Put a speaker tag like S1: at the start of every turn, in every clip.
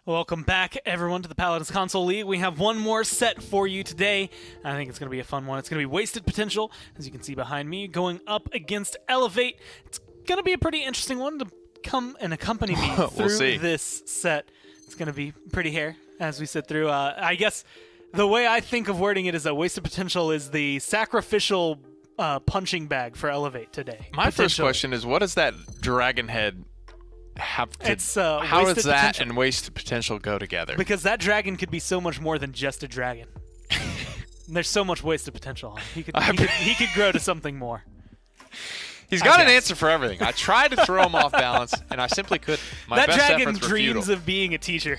S1: Welcome back, everyone, to the Paladins Console League. We have one more set for you today. I think it's going to be a fun one. It's going to be Wasted Potential, as you can see behind me, going up against Elevate. It's going to be a pretty interesting one to come and accompany me through this set. It's going to be pretty hair as we sit through. I guess the way I think of wording it is that Wasted Potential is the sacrificial punching bag for Elevate today.
S2: My first question is, what does that dragon head have to, how does that and wasted potential go together?
S1: Because that dragon could be so much more than just a dragon. There's so much wasted potential on him. He could grow to something more.
S2: He's got an answer for everything. I tried to throw him off balance, and I simply couldn't.
S1: That dragon dreams of being a teacher,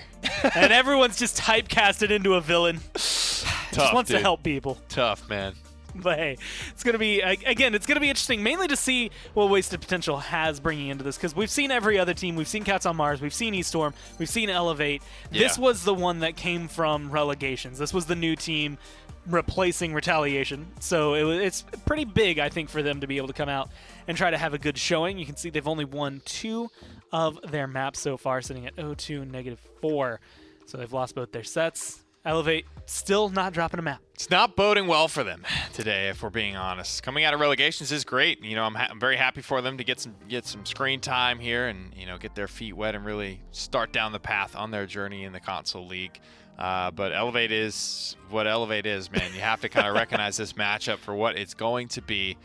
S1: and everyone's just typecasted into a villain. Just wants to help people.
S2: Tough, man.
S1: But hey, it's going to be, again, it's going to be interesting, mainly to see what Wasted Potential has bringing into this, because we've seen every other team. We've seen Cats on Mars, we've seen Eaststorm, we've seen Elevate. Yeah. This was the one that came from relegations. This was the new team replacing Retaliation. So it's pretty big, I think, for them to be able to come out and try to have a good showing. You can see they've only won 2 of their maps so far, sitting at 0-2, -4. So they've lost both their sets. Elevate still not dropping a map.
S2: It's not boding well for them today, if we're being honest. Coming out of relegations is great. You know, I'm very happy for them to get some screen time here and, you know, get their feet wet and really start down the path on their journey in the console league. But Elevate is what Elevate is, man. You have to kind of recognize this matchup for what it's going to be.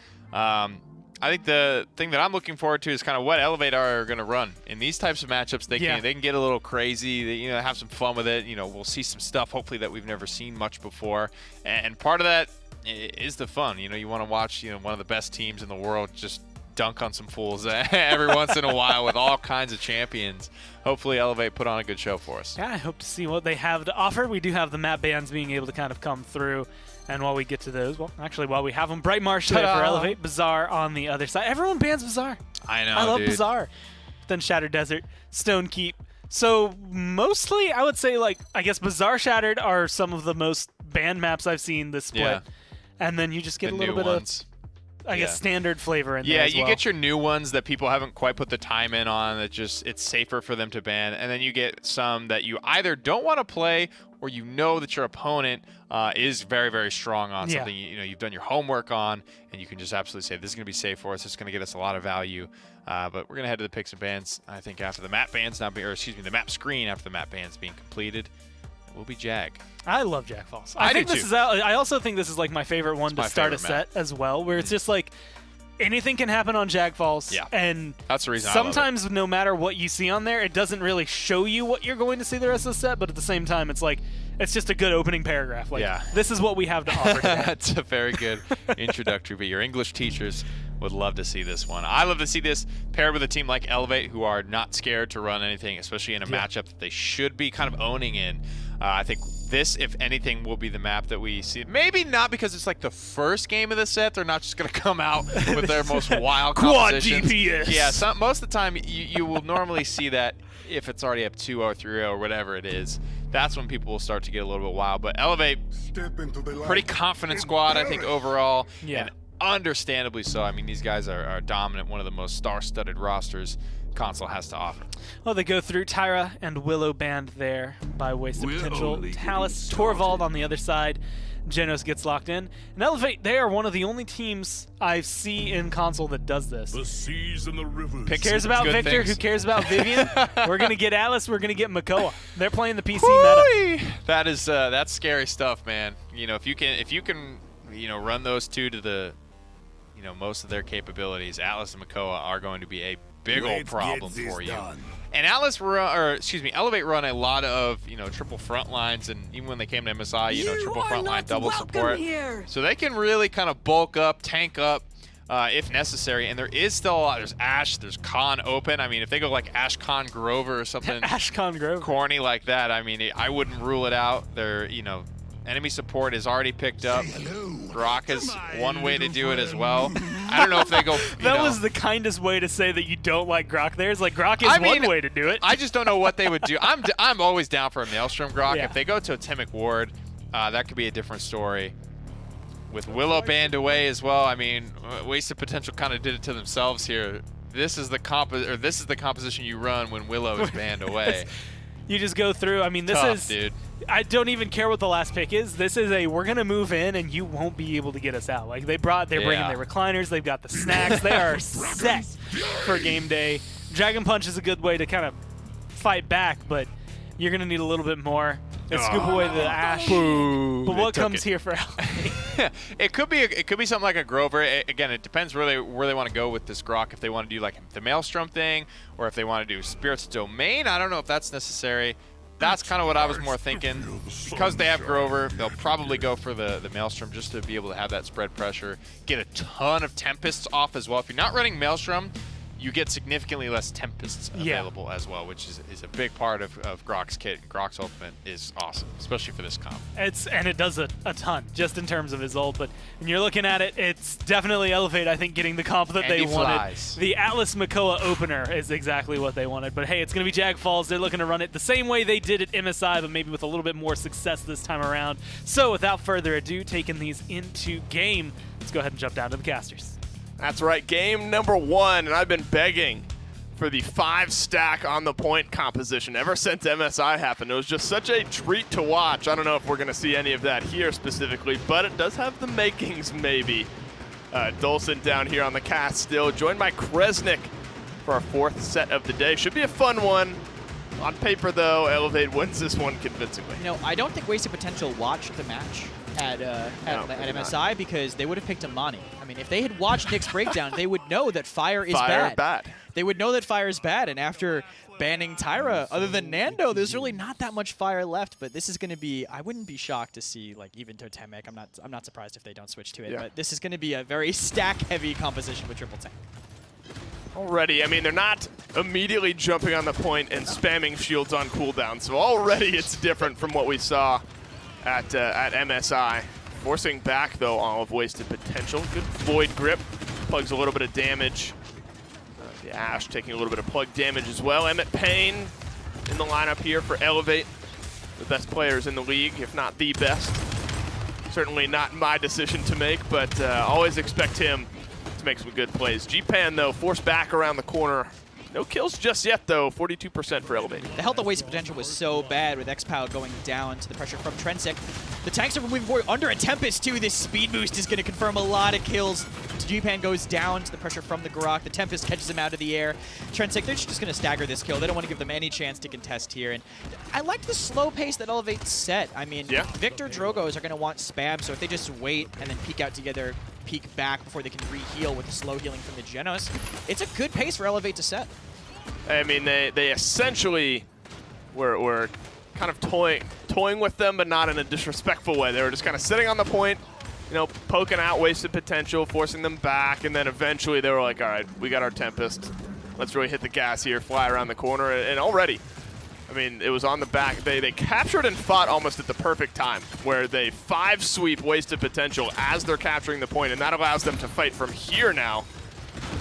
S2: I think the thing that I'm looking forward to is kind of what Elevate are going to run in these types of matchups. They can get a little crazy. They, you know, have some fun with it. You know, we'll see some stuff hopefully that we've never seen much before. And part of that is the fun. You know, you want to watch, you know, one of the best teams in the world just dunk on some fools every once in a while with all kinds of champions. Hopefully Elevate put on a good show for us.
S1: Yeah, I hope to see what they have to offer. We do have the map bans being able to kind of come through. And while we get to those, well, actually, while we have them, Bright Marsh there for Elevate, Bazaar on the other side. Everyone bans Bazaar.
S2: I know,
S1: I love Bazaar. Then Shattered Desert, Stone Keep. So mostly, I would say, like, I guess Bazaar, Shattered are some of the most banned maps I've seen this split. Yeah. And then you just get a little bit of, I guess, standard flavor in there as well.
S2: Yeah, you get your new ones that people haven't quite put the time in on, that just, it's safer for them to ban. And then you get some that you either don't want to play or you know that your opponent is very, very strong on something you know you've done your homework on, and you can just absolutely say, this is going to be safe for us, this is going to get us a lot of value. But we're going to head to the picks and bans, I think, after the map bans, the map screen after the map bans being completed. Will be Jag.
S1: I love Jag Falls. I also think this is like my favorite one to start a set as well, where it's just like anything can happen on Jag Falls.
S2: Yeah.
S1: And
S2: that's the reason
S1: sometimes no matter what you see on there, it doesn't really show you what you're going to see the rest of the set, but at the same time it's like it's just a good opening paragraph. Like, this is what we have to offer today.
S2: That's a very good introductory, but your English teachers would love to see this one. I love to see this paired with a team like Elevate, who are not scared to run anything, especially in a matchup that they should be kind of owning in. I think this, if anything, will be the map that we see. Maybe not because it's like the first game of the set. They're not just going to come out with their most wild
S1: Quad
S2: compositions.
S1: DPS.
S2: Yeah, most of the time you will normally see that if it's already up 2-0 or 3-0 or whatever it is. That's when people will start to get a little bit wild. But Elevate, pretty confident squad, I think, overall.
S1: Yeah.
S2: And understandably so. I mean, these guys are dominant, one of the most star-studded rosters console has to offer.
S1: Well, they go through Tyra and Willow banned there by Wasted Potential. Talus, Torvald on the other side. Genos gets locked in. And Elevate, they are one of the only teams I see in console that does this.
S3: The seas and the rivers.
S1: Who cares about Victor? Who cares about Vivian? We're going to get Alice. We're going to get Makoa. They're playing the PC meta.
S2: That is that's scary stuff, man. You know, if you can you know, run those two to the, you know, most of their capabilities, Atlas and Makoa are going to be a big old problem for you. And Elevate run a lot of, you know, triple front lines, and even when they came to MSI, you know, triple front line, double support. So they can really kind of bulk up, tank up if necessary. And there is still a lot. There's Ash, there's Khan open. I mean, if they go like Ash Khan Grover or something
S1: Ash Khan Grover
S2: corny like that, I mean, I wouldn't rule it out. They're, you know, enemy support is already picked up. Grok is one way to do it as well. I don't know if they go.
S1: That was the kindest way to say that you don't like Grok. There's like Grok is one way to do it.
S2: I just don't know what they would do. I'm always down for a Maelstrom Grok. Yeah. If they go to a Timic Ward, that could be a different story. With Willow banned away as well, I mean, Wasted Potential kind of did it to themselves here. This is the composition you run when Willow is banned away.
S1: You just go through. I mean, this
S2: Tough,
S1: is.
S2: dude.
S1: I don't even care what the last pick is. This is a we're gonna move in and you won't be able to get us out. Like they're bringing their recliners. They've got the snacks. They are set for game day. Dragon Punch is a good way to kind of fight back, but you're gonna need a little bit more. And scoop away the ash.
S2: Boo.
S1: But what comes here for LA?
S2: It could be something like a Grover. Again, it depends where they want to go with this Grok. If they want to do like the Maelstrom thing, or if they want to do Spirit's Domain. I don't know if that's necessary. That's kind of what I was more thinking. Because they have Grover, they'll probably go for the Maelstrom just to be able to have that spread pressure. Get a ton of Tempests off as well. If you're not running Maelstrom, you get significantly less Tempests available as well, which is a big part of Grok's kit. Grok's ultimate is awesome, especially for this comp.
S1: And it does a ton, just in terms of his ult. But when you're looking at it, it's definitely Elevate, I think, getting the comp that they wanted. The Atlas Makoa opener is exactly what they wanted. But hey, it's going to be Jag Falls. They're looking to run it the same way they did at MSI, but maybe with a little bit more success this time around. So without further ado, taking these into game, let's go ahead and jump down to the casters.
S3: That's right, game number 1, and I've been begging for the 5-stack on the point composition ever since MSI happened. It was just such a treat to watch. I don't know if we're going to see any of that here specifically, but it does have the makings maybe. Dolson down here on the cast still, joined by Kresnik for our 4th set of the day. Should be a fun one. On paper, though, Elevate wins this one convincingly.
S4: You know, I don't think Wasted Potential watched the match at MSI because they would have picked Amani. I mean, if they had watched Nick's breakdown, they would know that fire is bad. They would know that fire is bad, and after banning Tyra, other than Nando, there's really not that much fire left. But this is going to be, I wouldn't be shocked to see like even Totemic. I'm not surprised if they don't switch to it. But this is going to be a very stack-heavy composition with Triple Tank.
S3: Already, I mean, they're not immediately jumping on the point and spamming shields on cooldown. So already it's different from what we saw at MSI. Forcing back, though, all of Wasted Potential. Good Void Grip. Plugs a little bit of damage. The Ash taking a little bit of plug damage as well. Emmett Payne in the lineup here for Elevate. The best players in the league, if not the best. Certainly not my decision to make, but always expect him to make some good plays. G-Pan, though, forced back around the corner. No kills just yet, though. 42% for Elevate.
S4: The health of Wasted Potential was so bad with X-Pow going down to the pressure from Trensik. The tanks are moving forward under a Tempest, too. This speed boost is going to confirm a lot of kills. G-Pan goes down to the pressure from the Grok. The Tempest catches him out of the air. Trensik, they're just going to stagger this kill. They don't want to give them any chance to contest here. And I liked the slow pace that Elevate set. I mean, Victor Drogos are going to want spam, so if they just wait and then peek out together, peek back before they can re-heal with the slow healing from the Genos, it's a good pace for Elevate to set.
S3: I mean, they essentially were kind of toying with them, but not in a disrespectful way. They were just kind of sitting on the point, you know, poking out Wasted Potential, forcing them back, and then eventually they were like, all right, we got our Tempest. Let's really hit the gas here, fly around the corner, and already, I mean, it was on the back. They captured and fought almost at the perfect time, where they 5-sweep Wasted Potential as they're capturing the point, and that allows them to fight from here now,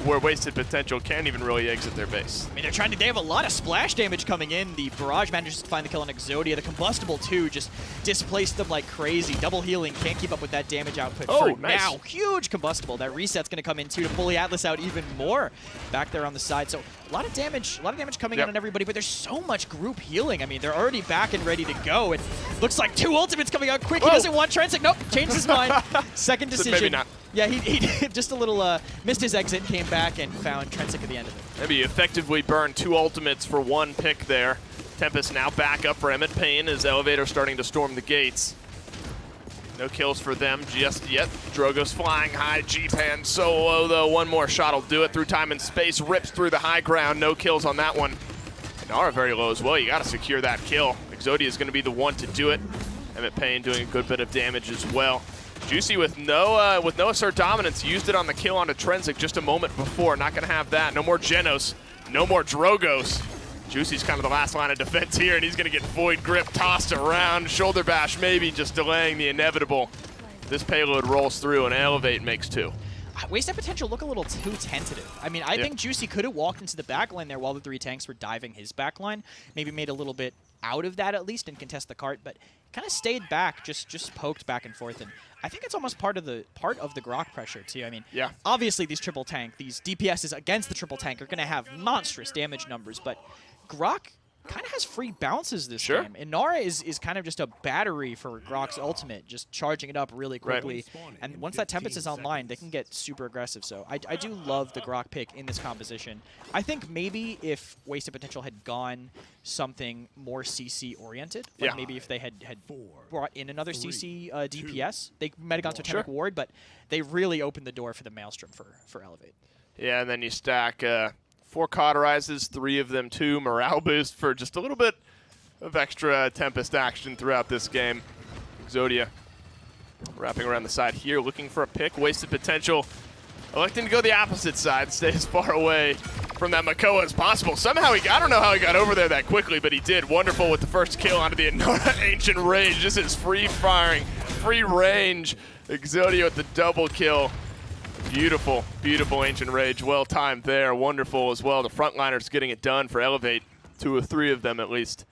S3: where Wasted Potential can't even really exit their base.
S4: I mean, they have a lot of splash damage coming in. The Barrage manages to find the kill on Exodia. The Combustible, too, just displaced them like crazy. Double healing, can't keep up with that damage output for now. Huge Combustible. That reset's going to come in, too, to pull the Atlas out even more back there on the side. So a lot of damage coming in on everybody, but there's so much group healing. I mean, they're already back and ready to go. It looks like 2 ultimates coming out quick. He doesn't want Trensik. Nope, changed his mind. Second decision.
S3: So maybe not.
S4: Yeah, he did just a little, missed his exit, came back and found Trensik at the end of it.
S3: Maybe effectively burned 2 ultimates for 1 pick there. Tempest now back up for Emmett Payne as Elevator starting to storm the gates. No kills for them just yet. Drogo's flying high. G-Pan solo, though. 1 more shot will do it through time and space. Rips through the high ground. No kills on that one. And Nara very low as well. You got to secure that kill. Exodia is going to be the one to do it. Emmett Payne doing a good bit of damage as well. Juicy with no assert dominance, used it on the kill onto Trensik just a moment before. Not going to have that. No more Genos. No more Drogos. Juicy's kind of the last line of defense here, and he's going to get Void Grip tossed around. Shoulder bash maybe just delaying the inevitable. This payload rolls through, and Elevate makes 2.
S4: Wasted Potential look a little too tentative. I mean, I think Juicy could have walked into the backline there while the 3 tanks were diving his backline. Maybe made a little bit out of that at least and contest the cart, but kind of stayed back, just poked back and forth. And I think it's almost part of the Grok pressure too. I mean, obviously these triple tank, these DPSs against the triple tank are going to have monstrous damage numbers, but Grok kind of has free bounces this game. And Nara is kind of just a battery for Grok's ultimate, just charging it up really quickly. And once that Tempest is online, they can get super aggressive. So I do love the Grok pick in this composition. I think maybe if Wasted Potential had gone something more CC-oriented, like maybe if they had brought in another CC DPS, they might have gone to Atomic Ward, but they really opened the door for the Maelstrom for Elevate.
S3: Yeah, and then you stack 4 cauterizes, 3 of them 2 morale boost for just a little bit of extra Tempest action throughout this game. Exodia wrapping around the side here, looking for a pick. Wasted Potential electing to go the opposite side, stay as far away from that Makoa as possible. Somehow I don't know how he got over there that quickly, but he did. Wonderful with the first kill onto the Ancient Rage. This is free-firing, free range. Exodia with the double kill. Beautiful, beautiful Ancient Rage. Well timed there. Wonderful as well. The frontliners getting it done for Elevate. 2 or 3 of them at least.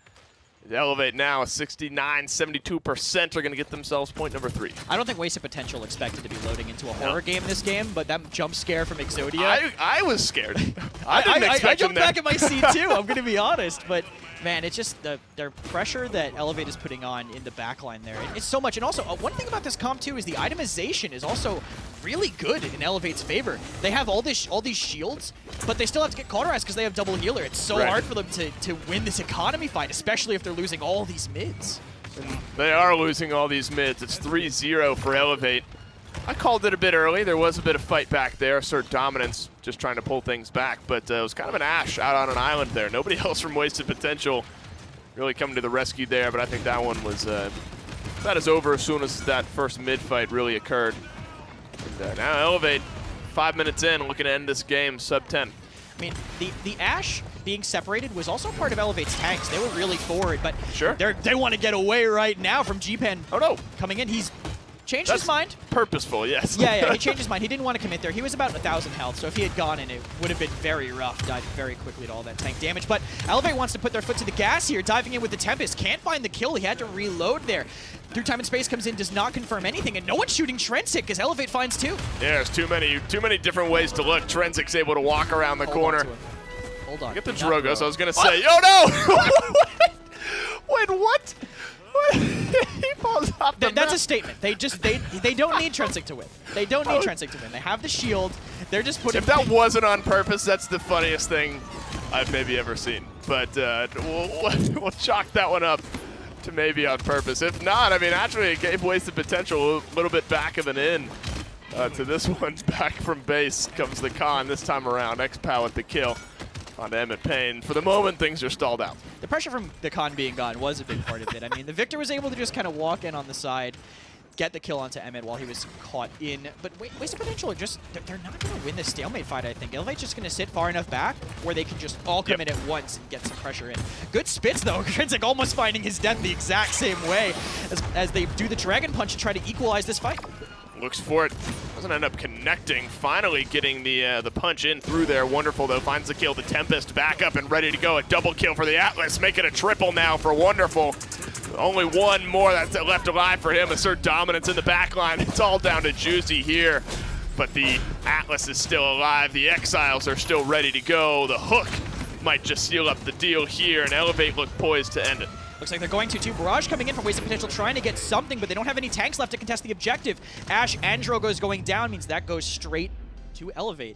S3: Elevate now, 69-72% are going to get themselves point number 3.
S4: I don't think Wasted Potential expected to be loading into a horror game this game, but that jump scare from Exodia.
S3: I was scared. I
S4: jumped back in my seat too, I'm going to be honest. But man, it's just their pressure that Elevate is putting on in the backline there. It's so much. And also, one thing about this comp too is the itemization is also really good in Elevate's favor. They have all these shields, but they still have to get cauterized because they have double healer. It's so hard for them to win this economy fight, especially if they're losing all these mids.
S3: And they are losing all these mids. It's 3-0 for Elevate. I called it a bit early. There was a bit of fight back there. Assert dominance, just trying to pull things back. But it was kind of an Ashe out on an island there. Nobody else from Wasted Potential really coming to the rescue there. But I think that one was that is over as soon as that first mid fight really occurred. And now Elevate, 5 minutes in, looking to end this game sub-10.
S4: I mean, the Ashe being separated was also part of Elevate's tanks. They were really forward, but they want to get away right now from G-Pen.
S3: Oh no,
S4: coming in. He's changed his mind.
S3: Purposeful, yes.
S4: Yeah, he changed his mind. He didn't want to commit there. He was about 1,000 health, so if he had gone in, it would have been very rough. Died very quickly to all that tank damage. But Elevate wants to put their foot to the gas here, diving in with the Tempest. Can't find the kill. He had to reload there. Through Time and Space comes in, does not confirm anything, and no one's shooting Trensic because Elevate finds 2.
S3: Yeah, there's too many different ways to look. Trensic's able to walk around the corner.
S4: Hold on.
S3: Get the Drogos. I was going to say, oh no! Wait, what? He falls off the
S4: That's
S3: map.
S4: a statement. They don't need Trensic to win. They don't need Trensic to win. They have the shield. They're just putting.
S3: If that wasn't on purpose, that's the funniest thing I've maybe ever seen. But we'll chalk that one up to maybe on purpose. If not, I mean, actually, it gave Wasted Potential a little bit back of an in to this one. Back from base comes the Khan this time around. X-Pow with the kill on Emmett Payne. For the moment, things are stalled out.
S4: The pressure from the Khan being gone was a big part of it. I mean, the Victor was able to just kind of walk in on the side, get the kill onto Emmett while he was caught in. But Wasted Potential are just, they're not going to win this stalemate fight, I think. Elevate's just going to sit far enough back where they can just all come in at once and get some pressure in. Good spits, though. Trensic almost finding his death the exact same way as they do the Dragon Punch and try to equalize this fight.
S3: Looks for it. Doesn't end up connecting. Finally getting the punch in through there. Wonderful, though. Finds the kill. The Tempest back up and ready to go. A double kill for the Atlas. Make it a triple now for Wonderful. Only one more that's left alive for him. Assert dominance in the back line. It's all down to Juicy here. But the Atlas is still alive. The Exiles are still ready to go. The Hook might just seal up the deal here, and Elevate look poised to end it.
S4: Looks like they're going to, too. Barrage coming in from Wasted Potential, trying to get something, but they don't have any tanks left to contest the objective. Ashe and Drogo's going down, means that goes straight to Elevate.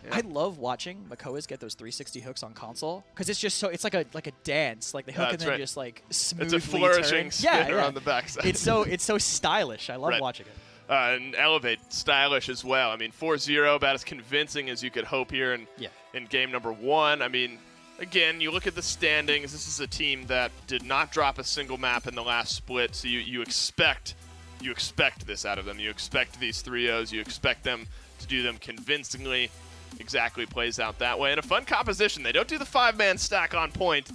S4: Yeah. I love watching Makoas get those 360 hooks on console, because it's just so, it's like a dance. Like, they hook and then just, like, smoothly
S3: It's a flourishing spinner on the backside.
S4: It's so stylish. I love watching it.
S3: And Elevate, stylish as well. I mean, 4-0, about as convincing as you could hope here in game number 1. I mean, again, you look at the standings. This is a team that did not drop a single map in the last split, so you expect this out of them. You expect these 3-0s. You expect them to do them convincingly. Exactly plays out that way. And a fun composition. They don't do the 5-man stack on point,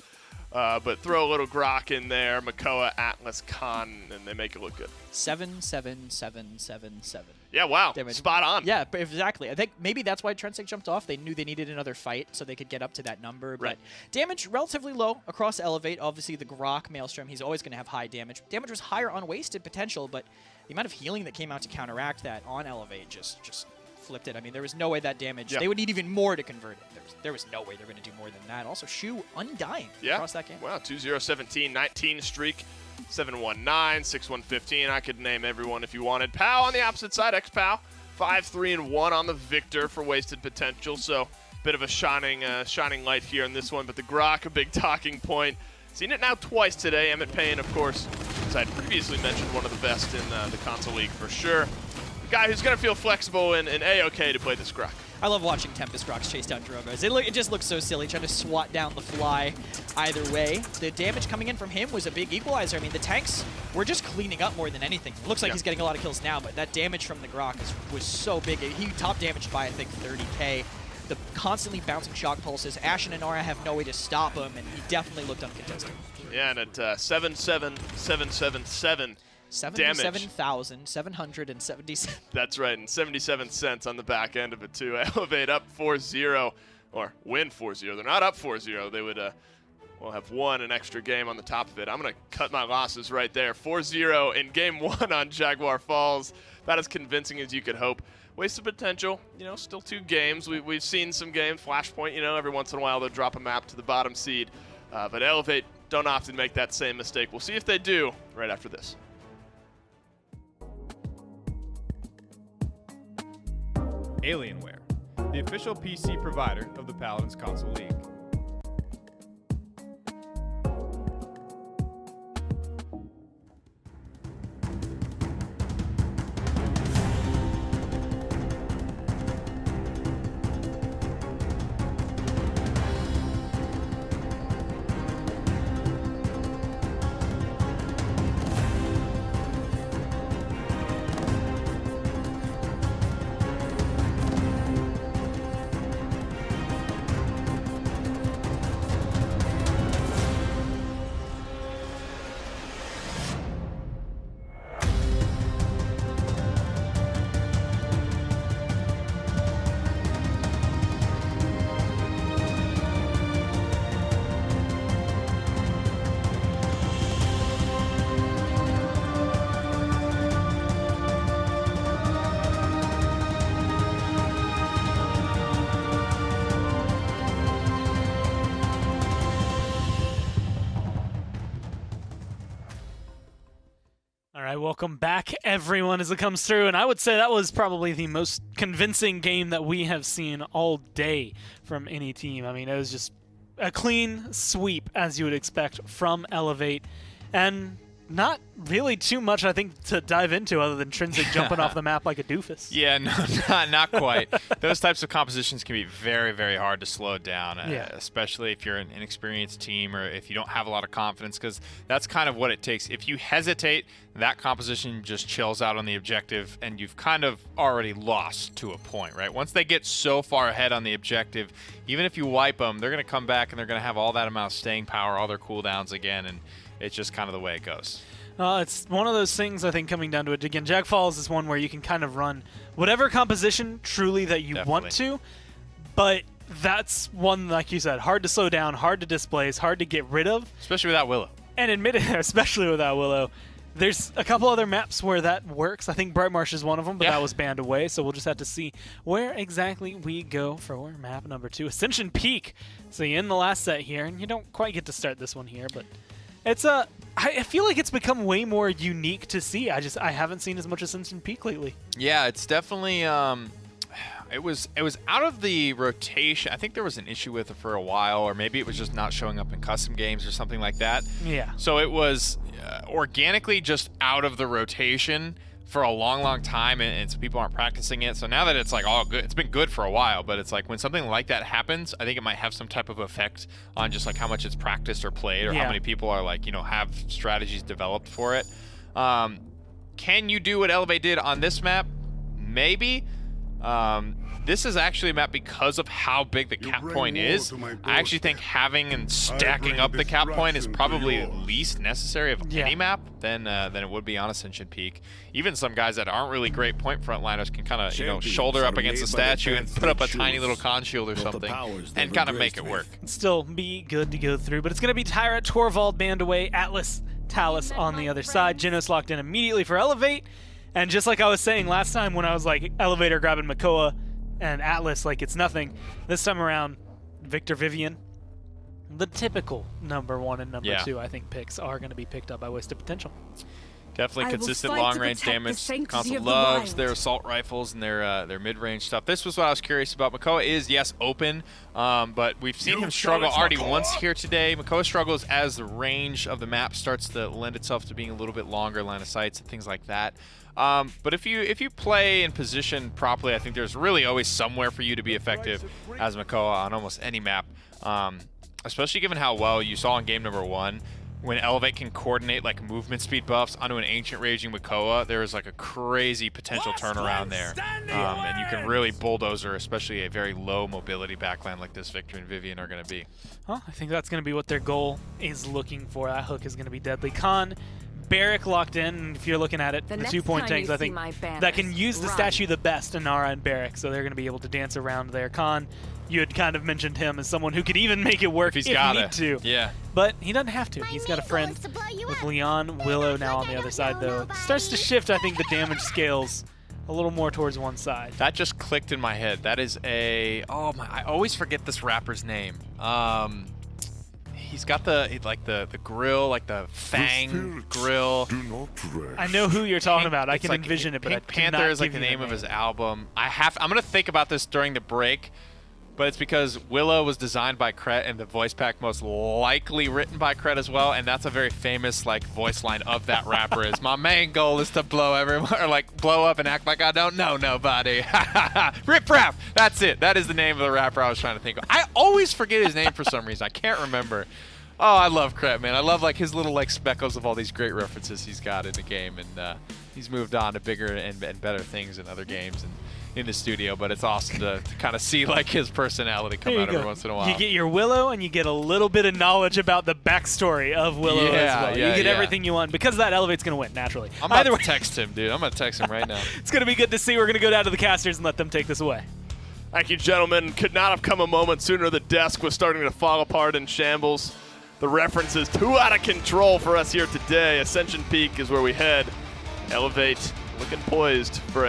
S3: but throw a little Grok in there, Makoa, Atlas, Khan, and they make it look good.
S4: 7-7-7-7-7.
S3: Yeah, wow.
S4: Damage.
S3: Spot on.
S4: Yeah, but exactly. I think maybe that's why Trensic jumped off. They knew they needed another fight so they could get up to that number. But damage relatively low across Elevate. Obviously, the Grok Maelstrom, he's always going to have high damage. Damage was higher on Wasted Potential, but the amount of healing that came out to counteract that on Elevate just flipped it. I mean, there was no way that damage.
S3: Yeah.
S4: They would need even more to convert it. There was no way they're going to do more than that. Also, Shu undying across that game.
S3: Wow, 2-0-17, 19 streak, 7-1-9, 6-1-15. I could name everyone if you wanted. Pow on the opposite side, X-Pow, 5-3-1 on the victor for Wasted Potential. So, bit of a shining light here in this one. But the Grok, a big talking point. Seen it now twice today. Emmett Payne, of course, as I'd previously mentioned, one of the best in the console league for sure. The guy who's going to feel flexible and A-OK to play this Grok.
S4: I love watching Tempest Grox chase down Drogos. It just looks so silly, trying to swat down the fly either way. The damage coming in from him was a big equalizer. I mean, the tanks were just cleaning up more than anything. It looks like he's getting a lot of kills now, but that damage from the Grok was so big. He top damaged by, I think, 30k. The constantly bouncing shock pulses. Ashen and Aura have no way to stop him, and he definitely looked uncontested.
S3: Yeah, and at 77777
S4: 77,777.
S3: That's right, and 77 cents on the back end of it, too. Elevate up 4-0, or win 4-0. They're not up 4-0. They would have won an extra game on the top of it. I'm going to cut my losses right there. 4-0 in Game 1 on Jaguar Falls. About as convincing as you could hope. Wasted Potential, still 2 games. We've seen some games, Flashpoint, every once in a while they'll drop a map to the bottom seed. But Elevate don't often make that same mistake. We'll see if they do right after this.
S5: Alienware, the official PC provider of the Paladins Console League.
S1: Welcome back, everyone, as it comes through. And I would say that was probably the most convincing game that we have seen all day from any team. I mean, it was just a clean sweep, as you would expect, from Elevate. And not really too much, I think, to dive into other than Trinsic jumping off the map like a doofus.
S2: Yeah, no, not quite. Those types of compositions can be very, very hard to slow down, especially if you're an inexperienced team or if you don't have a lot of confidence, because that's kind of what it takes. If you hesitate, that composition just chills out on the objective, and you've kind of already lost to a point, right? Once they get so far ahead on the objective, even if you wipe them, they're going to come back and they're going to have all that amount of staying power, all their cooldowns again, and it's just kind of the way it goes.
S1: It's one of those things, I think, coming down to it. Again, Jag Falls is one where you can kind of run whatever composition truly that you want to, but that's one, like you said, hard to slow down, hard to displace, hard to get rid of.
S2: Especially without Willow.
S1: And admit it, especially without Willow. There's a couple other maps where that works. I think Bright Marsh is one of them, but that was banned away, so we'll just have to see where exactly we go for map number 2. Ascension Peak. So you end the last set here, and you don't quite get to start this one here, but it's I feel like it's become way more unique to see. I haven't seen as much Ascension Peak lately.
S2: Yeah, it's definitely it was out of the rotation. I think there was an issue with it for a while, or maybe it was just not showing up in custom games or something like that.
S1: Yeah.
S2: So it was organically just out of the rotation for a long time, and so people aren't practicing it. So now that it's like all good, it's been good for a while, but it's like when something like that happens, I think it might have some type of effect on just like how much it's practiced or played, or how many people are like, have strategies developed for it. Can you do what Elevate did on this map? Maybe. This is actually a map because of how big the cap point is. I actually think having and stacking up the cap point is probably least necessary of any map than it would be on Ascension Peak. Even some guys that aren't really great point frontliners can kind of shoulder up against a statue and put up a tiny little con shield or something and kind of make it work.
S1: Still be good to go through, but it's going to be Tyra, Torvald banned away, Atlas, Talus on the other side. Genos locked in immediately for Elevate. And just like I was saying last time when I was like Elevator grabbing Makoa and Atlas like it's nothing, this time around, Victor Vivian, the typical #1 and #2, I think, picks are going to be picked up by Wasted Potential.
S2: Definitely consistent long-range damage. Console loves their assault rifles and their mid-range stuff. This was what I was curious about. Makoa is, yes, open, but we've seen him struggle already once here today. Makoa struggles as the range of the map starts to lend itself to being a little bit longer, line of sights and things like that. But if you play and position properly, I think there's really always somewhere for you to be effective as Makoa on almost any map, especially given how well you saw in game #1. When Elevate can coordinate like movement speed buffs onto an Ancient Raging Makoa, there is like a crazy potential turnaround there. And you can really bulldozer, especially a very low mobility backline like this Victor and Vivian are going to be.
S1: Well, I think that's going to be what their goal is looking for. That hook is going to be deadly. Khan, Barrack locked in, and if you're looking at it, the 2-point tanks, I think, that can use the statue the best, Inara and Barrack, so they're going to be able to dance around there. Khan, you had kind of mentioned him as someone who could even make it work if he need to.
S2: Yeah.
S1: But he doesn't have to. He's got a friend with Leon. Willow now on the other side, though. It starts to shift, I think, the damage scales a little more towards one side.
S2: That just clicked in my head. That is a... Oh, my... I always forget this rapper's name. He's got the grill, like the fang grill.
S1: I know who you're talking about. I can envision it, but
S2: Pink Panther is like the name of his album. I'm gonna think about this during the break, but it's because Willow was designed by Kret and the voice pack most likely written by Kret as well, and that's a very famous like voice line of that rapper is, "My main goal is to blow everyone," or like blow up and act like I don't know nobody. Rip rap. That's it. That is the name of the rapper I was trying to think of. I always forget his name for some reason. I can't remember. Oh, I love Kret, man. I love like his little like speckles of all these great references he's got in the game, and he's moved on to bigger and better things in other games and in the studio. But it's awesome to kind of see like his personality come out every once in a while.
S1: You get your Willow, and you get a little bit of knowledge about the backstory of Willow as well. You get everything you want because that Elevate's going to win naturally.
S2: I'm about to text him, dude. I'm going to text him right now.
S1: It's going to be good to see. We're going to go down to the casters and let them take this away.
S3: Thank you, gentlemen. Could not have come a moment sooner. The desk was starting to fall apart in shambles. The references too out of control for us here today. Ascension Peak is where we head. Elevate looking poised for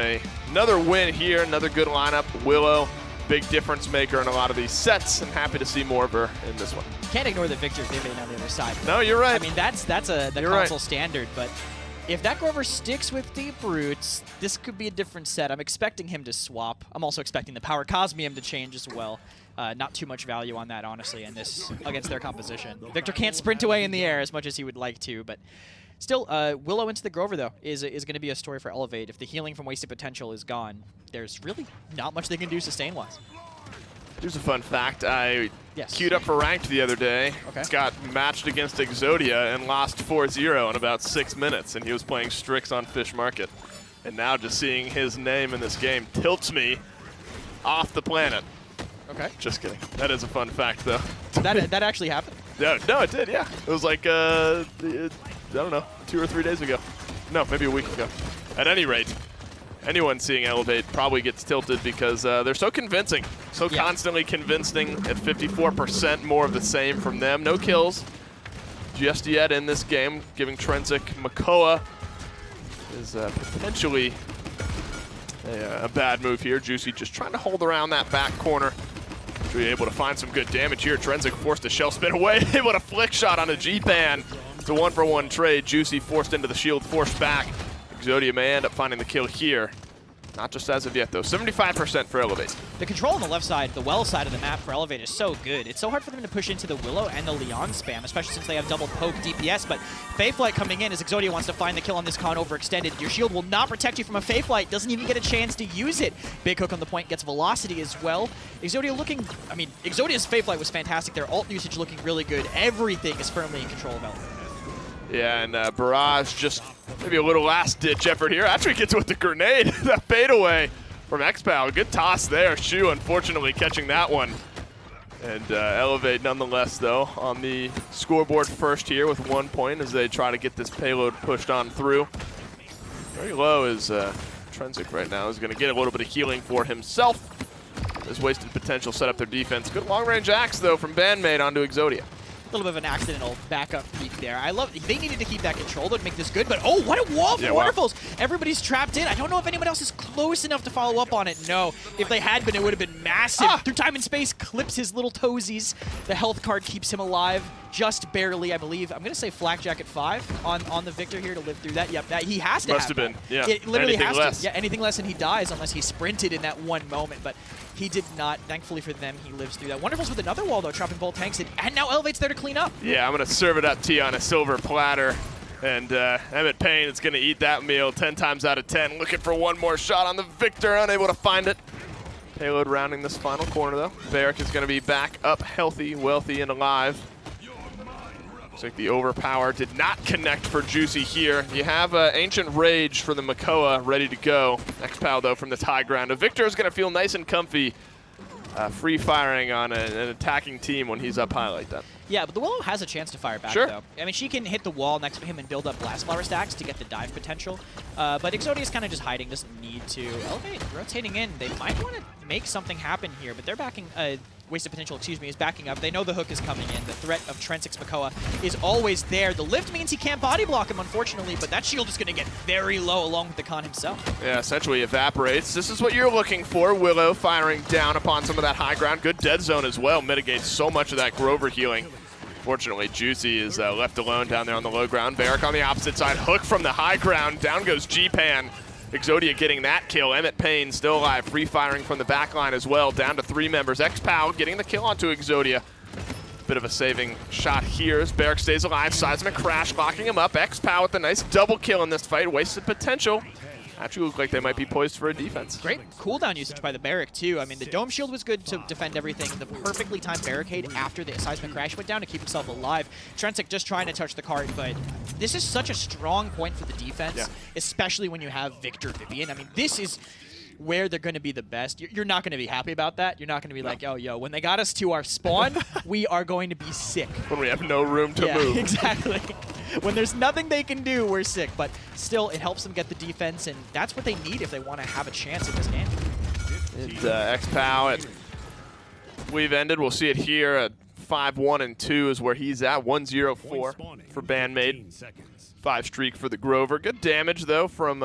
S3: another win here. Another good lineup. Willow, big difference maker in a lot of these sets, and happy to see more of her in this one.
S4: Can't ignore the Victor Vivian on the other side.
S3: No, you're right.
S4: I mean, that's the console standard, but if that Grover sticks with Deep Roots, this could be a different set. I'm expecting him to swap. I'm also expecting the Power Cosmium to change as well. Not too much value on that, honestly, in this against their composition. Victor can't sprint away in the air as much as he would like to, but still, Willow into the Grover, though, is going to be a story for Elevate. If the healing from Wasted Potential is gone, there's really not much they can do sustain-wise.
S3: Here's a fun fact. I queued up for ranked the other day. Okay. Got matched against Exodia and lost 4-0 in about 6 minutes, and he was playing Strix on Fish Market. And now just seeing his name in this game tilts me off the planet.
S4: Okay.
S3: Just kidding. That is a fun fact, though.
S4: That actually happened?
S3: No, it did, yeah. It was like, I don't know, 2 or 3 days ago. No, maybe a week ago. At any rate, anyone seeing Elevate probably gets tilted because they're so convincing. So constantly convincing at 54%, more of the same from them. No kills just yet in this game, giving Trensic Makoa is potentially a bad move here. Juicy just trying to hold around that back corner. Be able to find some good damage here. Trensic forced a shell spin away. Able to flick shot on a G-Pan. It's a 1-for-1 trade. Juicy forced into the shield, forced back. Exodia may end up finding the kill here. Not just as of yet, though. 75% for Elevate.
S4: The control on the left side, the well side of the map for Elevate is so good. It's so hard for them to push into the Willow and the Leon spam, especially since they have double poke DPS. But Faithlight coming in as Exodia wants to find the kill on this con overextended. Your shield will not protect you from a Faithlight. Doesn't even get a chance to use it. Big hook on the point, gets velocity as well. Exodia looking, I mean, Exodia's Faithlight was fantastic. Their ult usage looking really good. Everything is firmly in control of Elevate.
S3: Yeah, and Barrage just maybe a little last-ditch effort here. Actually gets with the grenade. That fadeaway from XPAL. Good toss there. Shu, unfortunately, catching that one. And Elevate, nonetheless, though, on the scoreboard first here with 1 point as they try to get this payload pushed on through. Very low is Trensic right now. Is going to get a little bit of healing for himself. This Wasted Potential set up their defense. Good long-range axe, though, from Bandmate onto Exodia.
S4: little bit of an accidental backup peek there. They needed to keep that control to make this good, but oh, what a wall from Wonderfuls. Everybody's trapped in. I don't know if anyone else is close enough to follow up on it. No, if they had been, it would have been massive. Through time and space, clips his little toesies. The health card keeps him alive. Just barely, I believe. I'm going to say Flak Jacket 5 on the Victor here to live through that. Yep, he has to
S3: Must have been, yeah.
S4: It literally
S3: anything
S4: has
S3: less.
S4: to. Yeah, anything less and he dies unless he sprinted in that one moment. But he did not. Thankfully for them, he lives through that. Wonderfuls with another wall, though, trapping both tanks in. And now Elevate's there to clean up.
S3: Yeah, I'm going to serve it up to you on a silver platter. And Emmett Payne is going to eat that meal 10 times out of 10. Looking for one more shot on the Victor, unable to find it. Payload rounding this final corner, though. Barrick is going to be back up healthy, wealthy, and alive. Looks like the overpower did not connect for Juicy here. You have Ancient Rage for the Makoa ready to go. X-Pal, though, from this high ground. A Victor is going to feel nice and comfy free firing on an attacking team when he's up high like that.
S4: Yeah, but the Willow has a chance to fire back, though. I mean, she can hit the wall next to him and build up Blast Flower stacks to get the dive potential. But Exodia's kind of just hiding, doesn't need to. Elevate, rotating in. They might want to make something happen here, but they're backing... Wasted Potential, is backing up. They know the hook is coming in. The threat of Trensic's Makoa is always there. The lift means he can't body block him, unfortunately, but that shield is going to get very low along with the Khan himself. Yeah,
S3: essentially evaporates. This is what you're looking for. Willow firing down upon some of that high ground. Good dead zone as well. Mitigates so much of that Grover healing. Fortunately, Juicy is left alone down there on the low ground. Barrick on the opposite side. Hook from the high ground. Down goes G-Pan. Exodia getting that kill. Emmett Payne still alive, free firing from the back line as well, down to 3 members. X-Pow getting the kill onto Exodia. Bit of a saving shot here as Barrick stays alive. Seismic Crash locking him up. X-Pow with a nice double kill in this fight. Wasted potential. Actually look like they might be poised for a defense.
S4: Great cooldown usage by the Barrick, too. I mean, the Dome Shield was good to defend everything. The perfectly timed barricade after the Seismic Crash went down to keep himself alive. Trensic just trying to touch the cart, but this is such a strong point for the defense, especially when you have Victor Vivian. I mean, this is where they're going to be the best. You're not going to be happy about that. You're not going to be like, oh, yo, when they got us to our spawn, we are going to be sick.
S3: When we have no room to move.
S4: Exactly. When there's nothing they can do, we're sick. But still, it helps them get the defense, and that's what they need if they want to have a chance at this game.
S3: It's X-Pow. We've ended. We'll see it here at 5-1-2 is where he's at. 1-0-4 for Bandmate. 5 streak for the Grover. Good damage, though, from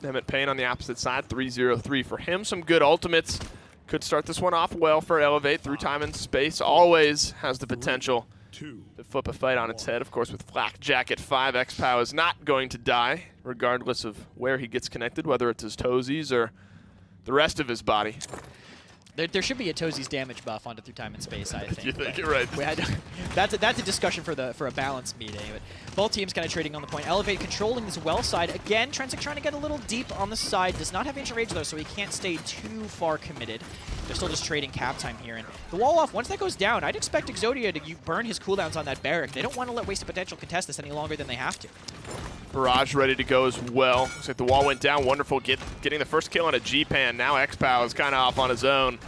S3: Emmett Payne on the opposite side. 3-0-3 for him. Some good ultimates. Could start this one off well for Elevate. Through time and space. Always has the potential to flip a fight on its head. Of course, with Flak Jacket 5, X-Pow is not going to die, regardless of where he gets connected, whether it's his toesies or the rest of his body.
S4: There should be a Toesies damage buff onto Through Time and Space, I think.
S3: You think you're right.
S4: That's a discussion for a balanced meeting. But both teams kind of trading on the point. Elevate controlling this well side. Again, Trensic trying to get a little deep on the side. Does not have Ancient Rage, though, so he can't stay too far committed. They're still just trading cap time here. And the wall off, once that goes down, I'd expect Exodia to burn his cooldowns on that Barrack. They don't want to let Wasted Potential contest this any longer than they have to.
S3: Barrage ready to go as well. Looks like the wall went down. Wonderful getting the first kill on a G-Pan. Now X-Pow is kind of off on his own.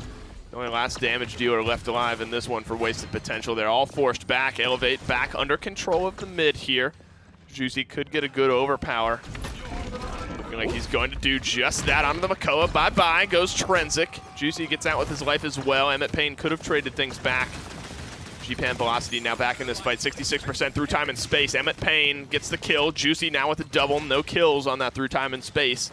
S3: The only last damage dealer left alive in this one for Wasted Potential. They're all forced back. Elevate back under control of the mid here. Juicy could get a good overpower. Looking like he's going to do just that onto the Makoa. Bye-bye goes Trensic. Juicy gets out with his life as well. Emmett Payne could have traded things back. G-Pan Velocity now back in this fight. 66% through time and space. Emmett Payne gets the kill. Juicy now with a double. No kills on that through time and space.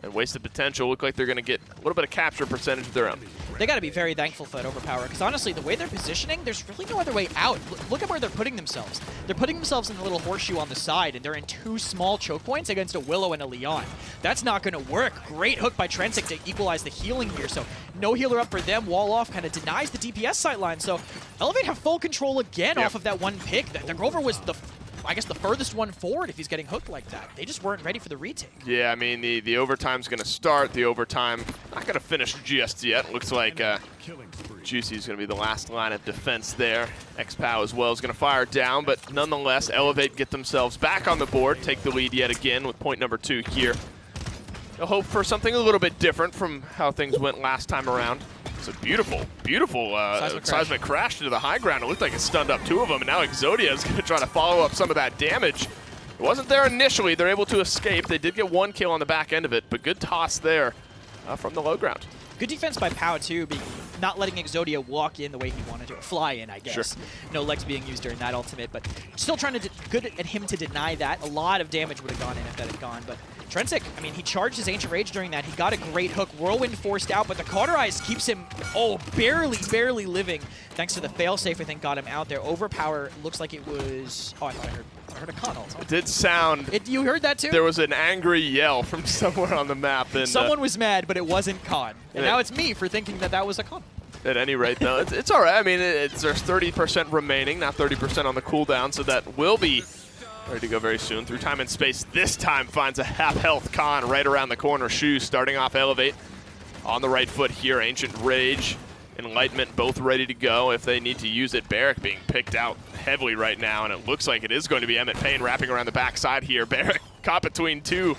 S3: And Wasted Potential look like they're going to get a little bit of capture percentage of their own.
S4: They got to be very thankful for that overpower, because honestly, the way they're positioning, there's really no other way out. Look at where they're putting themselves. They're putting themselves in the little horseshoe on the side, and they're in 2 small choke points against a Willow and a Leon. That's not going to work. Great hook by Trensic to equalize the healing here, so no healer up for them. Wall off kind of denies the DPS sightline, so Elevate have full control again off of that one pick. The Grover was I guess the furthest one forward if he's getting hooked like that. They just weren't ready for the retake.
S3: Yeah, I mean, the overtime's going to start. The overtime not going to finish just yet. Looks like Juicy's going to be the last line of defense there. X-Pow as well is going to fire down, but nonetheless, Elevate get themselves back on the board, take the lead yet again with point number 2 here. They'll hope for something a little bit different from how things went last time around. It's a beautiful seismic crash into the high ground. It looked like it stunned up 2 of them, and now Exodia is going to try to follow up some of that damage. It wasn't there initially. They're able to escape. They did get 1 kill on the back end of it, but good toss there from the low ground.
S4: Good defense by Pow, too, being not letting Exodia walk in the way he wanted to, or fly in, I guess.
S3: Sure.
S4: No legs being used during that ultimate, but still trying to good at him to deny that. A lot of damage would have gone in if that had gone, but Trensic, I mean, he charged his Ancient Rage during that. He got a great hook. Whirlwind forced out, but the Cauterize keeps him, barely living. Thanks to the failsafe, I think, got him out there. Overpower looks like it was... Oh, I thought I heard a con also.
S3: It did sound...
S4: You heard that too?
S3: There was an angry yell from somewhere on the map. And,
S4: someone was mad, but it wasn't con. And now it's me for thinking that was a con.
S3: At any rate, though, it's all right. I mean, there's 30% remaining, not 30% on the cooldown, so that will be ready to go very soon. Through time and space, this time finds a half-health con right around the corner. Shoes starting off Elevate on the right foot here. Ancient Rage, Enlightenment both ready to go if they need to use it. Barrick being picked out heavily right now, and it looks like it is going to be Emmett Payne wrapping around the backside here. Barrick caught between two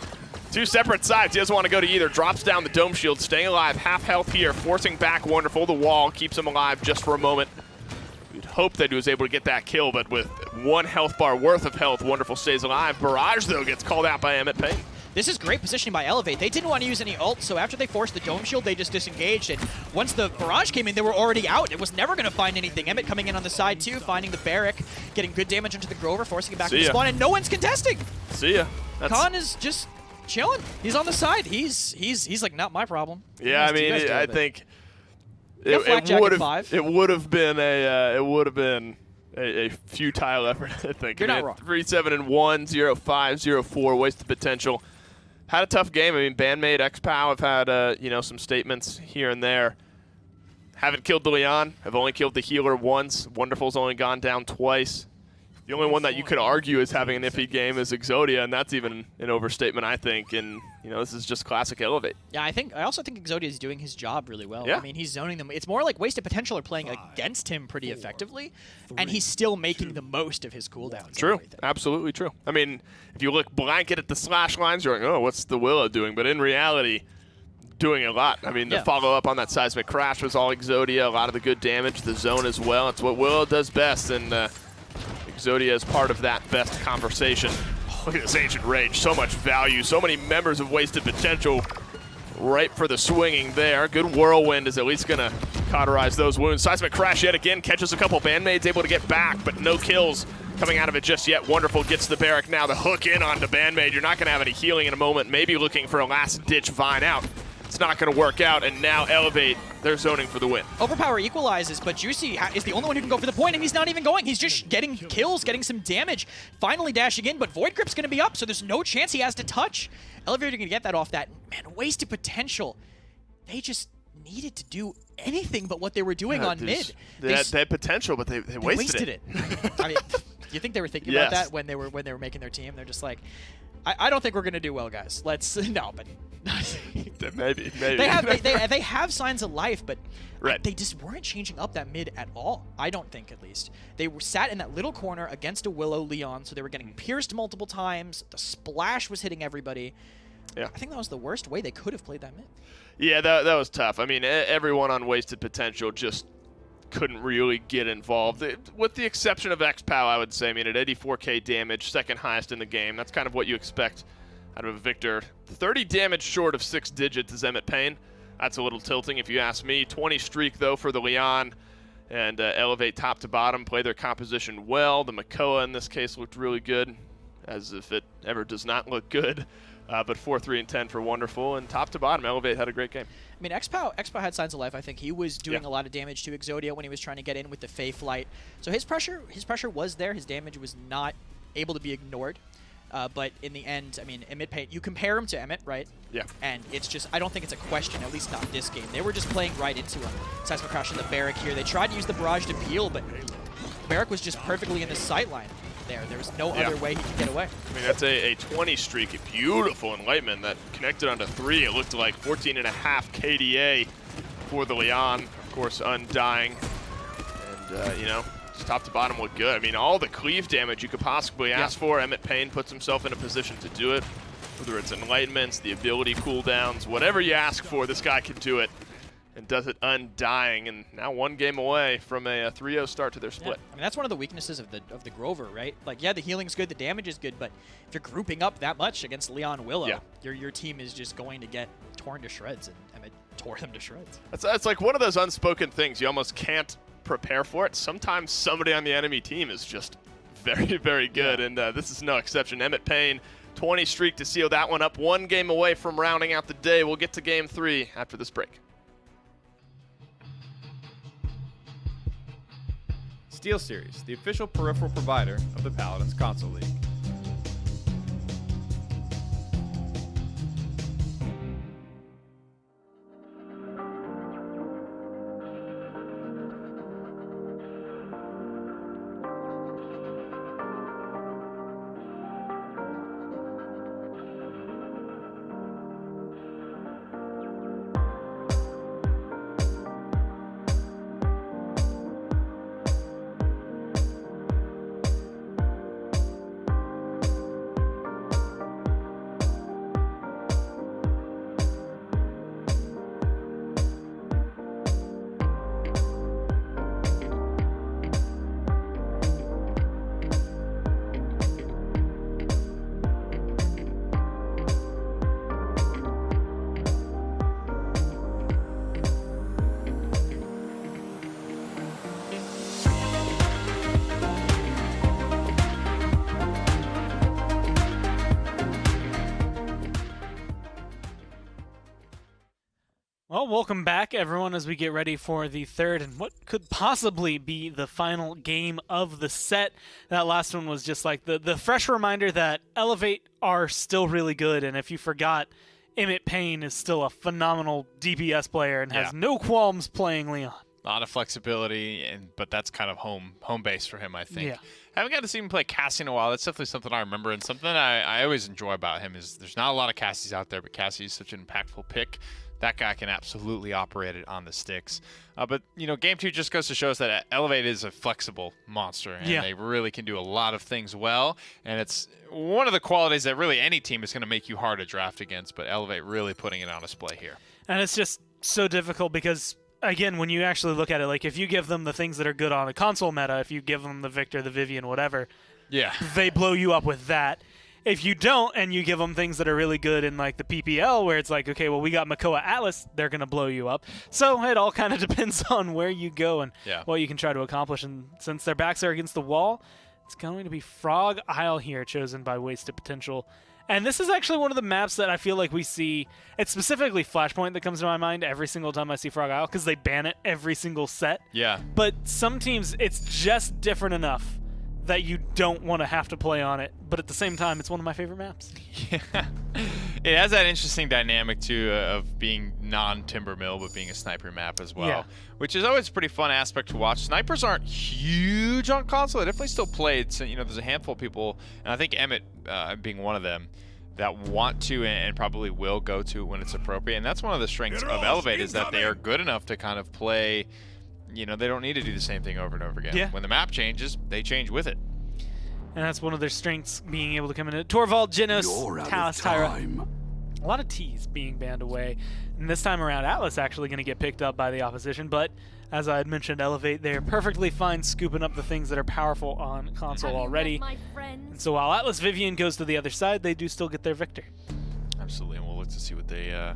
S3: separate sides. He doesn't want to go to either. Drops down the Dome Shield, staying alive. Half health here, forcing back Wonderful. The wall keeps him alive just for a moment. You'd hope that he was able to get that kill, but with 1 health bar worth of health, Wonderful stays alive. Barrage, though, gets called out by Emmett Payne.
S4: This is great positioning by Elevate. They didn't want to use any ult, so after they forced the Dome Shield, they just disengaged. And once the Barrage came in, they were already out. It was never going to find anything. Emmett coming in on the side, too, finding the Barrack, getting good damage into the Grover, forcing him back to spawn, and no one's contesting.
S3: See ya.
S4: Khan is just chilling. He's on the side. He's like, not my problem.
S3: Yeah, I mean, I think it would have been a futile effort. I think.
S4: You're not wrong.
S3: 3-7-1, 0-5, 0-4, wasted potential. Had a tough game. I mean, Bandmate, XPow have had some statements here and there. Haven't killed the Leon. Have only killed the healer once. Wonderful's only gone down twice. The only one that you could argue is having an iffy game is Exodia, and that's even an overstatement, I think. And this is just classic Elevate.
S4: Yeah, I also think Exodia is doing his job really well.
S3: Yeah.
S4: I mean, he's zoning them. It's more like Wasted Potential are playing against him pretty effectively, and he's still making the most of his cooldowns.
S3: True, absolutely true. I mean, if you look blanket at the slash lines, you're like, oh, what's the Willow doing? But in reality, doing a lot. I mean, the follow-up on that Seismic Crash was all Exodia, a lot of the good damage, the zone as well. It's what Willow does best, and Exodia is part of that best conversation. Look at this Ancient Rage, so much value, so many members of Wasted Potential ripe for the swinging there. Good Whirlwind is at least going to cauterize those wounds. Seismic Crash yet again, catches a couple Bandmaids, able to get back, but no kills coming out of it just yet. Wonderful gets the Barrack now, the hook in onto Bandmaid. You're not going to have any healing in a moment, maybe looking for a last-ditch Vine out. It's not going to work out, and now Elevate, they're zoning for the win.
S4: Overpower equalizes, but Juicy is the only one who can go for the point, and he's not even going. He's just getting kills, getting some damage, finally dashing in, but Void Grip's going to be up, so there's no chance he has to touch. Elevator going to get that off that. Man, Wasted Potential. They just needed to do anything but what they were doing on mid.
S3: They had potential, but they wasted it.
S4: I mean, you think they were thinking about that when they were making their team? They're just like, I don't think we're going to do well, guys. No, but...
S3: maybe.
S4: They have signs of life, but
S3: right.
S4: They just weren't changing up that mid at all. I don't think, at least. They were sat in that little corner against a Willow Leon, so they were getting pierced multiple times. The splash was hitting everybody. Yeah. I think that was the worst way they could have played that mid.
S3: Yeah, that was tough. I mean, everyone on Wasted Potential just couldn't really get involved, with the exception of XPow, I would say. I mean, at 84k damage, second highest in the game. That's kind of what you expect out of a Victor. 30 damage short of 6 digits is Emmett Payne. That's a little tilting if you ask me. 20 streak, though, for the Leon. And Elevate top to bottom, play their composition well. The Makoa, in this case, looked really good, as if it ever does not look good. But 4-3-10 for Wonderful. And top to bottom, Elevate had a great game.
S4: I mean, XPow had signs of life. I think he was doing a lot of damage to Exodia when he was trying to get in with the Fae Flight. So his pressure was there. His damage was not able to be ignored. But in the end, I mean, Emmett Payne, you compare him to Emmett, right?
S3: Yeah.
S4: And it's just, I don't think it's a question, at least not this game. They were just playing right into him. Seismic Crash in the Barrack here. They tried to use the Barrage to peel, but Barrack was just perfectly in the sight line there. There was no other way he could get away.
S3: I mean, that's a 20 streak, a beautiful Enlightenment that connected onto 3. It looked like 14.5 KDA for the Leon. Of course, Undying. And, just top to bottom looked good. I mean, all the cleave damage you could possibly ask for. Emmett Payne puts himself in a position to do it. Whether it's Enlightenments, the ability cooldowns, whatever you ask for, this guy can do it. And does it Undying, and now 1 game away from a 3-0 start to their split.
S4: Yeah. I mean, that's one of the weaknesses of the Grover, right? Like, yeah, the healing's good, the damage is good, but if you're grouping up that much against Leon Willow, your team is just going to get torn to shreds, and Emmett tore them to shreds.
S3: That's like one of those unspoken things. You almost can't prepare for it. Sometimes somebody on the enemy team is just very, very good, and this is no exception. Emmett Payne, 20 streak to seal that one up. 1 game away from rounding out the day. We'll get to game 3 after this break.
S5: SteelSeries, the official peripheral provider of the Paladins Console League.
S1: Well, welcome back, everyone, as we get ready for the third and what could possibly be the final game of the set. That last one was just like the fresh reminder that Elevate are still really good, and if you forgot, Emmett Payne is still a phenomenal DPS player and has no qualms playing Leon.
S2: A lot of flexibility, but that's kind of home base for him, I think.
S1: Yeah.
S2: Haven't got to see him play Cassie in a while. That's definitely something I remember, and something I always enjoy about him is there's not a lot of Cassies out there, but Cassie is such an impactful pick. That guy can absolutely operate it on the sticks. But, you know, Game 2 just goes to show us that Elevate is a flexible monster, and they really can do a lot of things well. And it's one of the qualities that really any team is going to make you hard to draft against, but Elevate really putting it on display here.
S1: And it's just so difficult because, again, when you actually look at it, like if you give them the things that are good on a console meta, if you give them the Victor, the Vivian, whatever, they blow you up with that. If you don't, and you give them things that are really good in like the PPL, where it's like, okay, well, we got Makoa Atlas, they're going to blow you up. So it all kind of depends on where you go and what you can try to accomplish. And since their backs are against the wall, it's going to be Frog Isle here, chosen by Wasted Potential. And this is actually one of the maps that I feel like we see. It's specifically Flashpoint that comes to my mind every single time I see Frog Isle, because they ban it every single set.
S2: Yeah.
S1: But some teams, it's just different enough that you don't want to have to play on it, but at the same time, it's one of my favorite maps.
S2: Yeah, it has that interesting dynamic too of being non-Timber Mill, but being a sniper map as well, which is always a pretty fun aspect to watch. Snipers aren't huge on console; they definitely still played. So, you know, there's a handful of people, and I think Emmett being one of them, that want to and probably will go to when it's appropriate. And that's one of the strengths of Elevate is that they are good enough to kind of play. You know, they don't need to do the same thing over and over again.
S1: Yeah.
S2: When the map changes, they change with it.
S1: And that's one of their strengths, being able to come in. Torvald, Genos, Talus, Tyra. A lot of T's being banned away. And this time around, Atlas actually going to get picked up by the opposition. But as I had mentioned, Elevate, they're perfectly fine scooping up the things that are powerful on console already. And so while Atlas Vivian goes to the other side, they do still get their Victor.
S2: Absolutely, and we'll look to see what they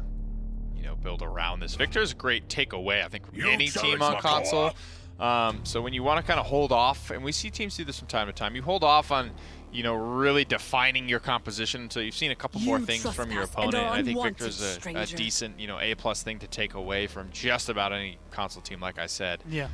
S2: build around this. Victor is a great takeaway, I think, from any team on console. So when you want to kind of hold off, and we see teams do this from time to time, you hold off on, really defining your composition until you've seen a couple more things from your opponent. And I think Victor's a decent, A+ thing to take away from just about any console team, like I said.
S1: Yeah.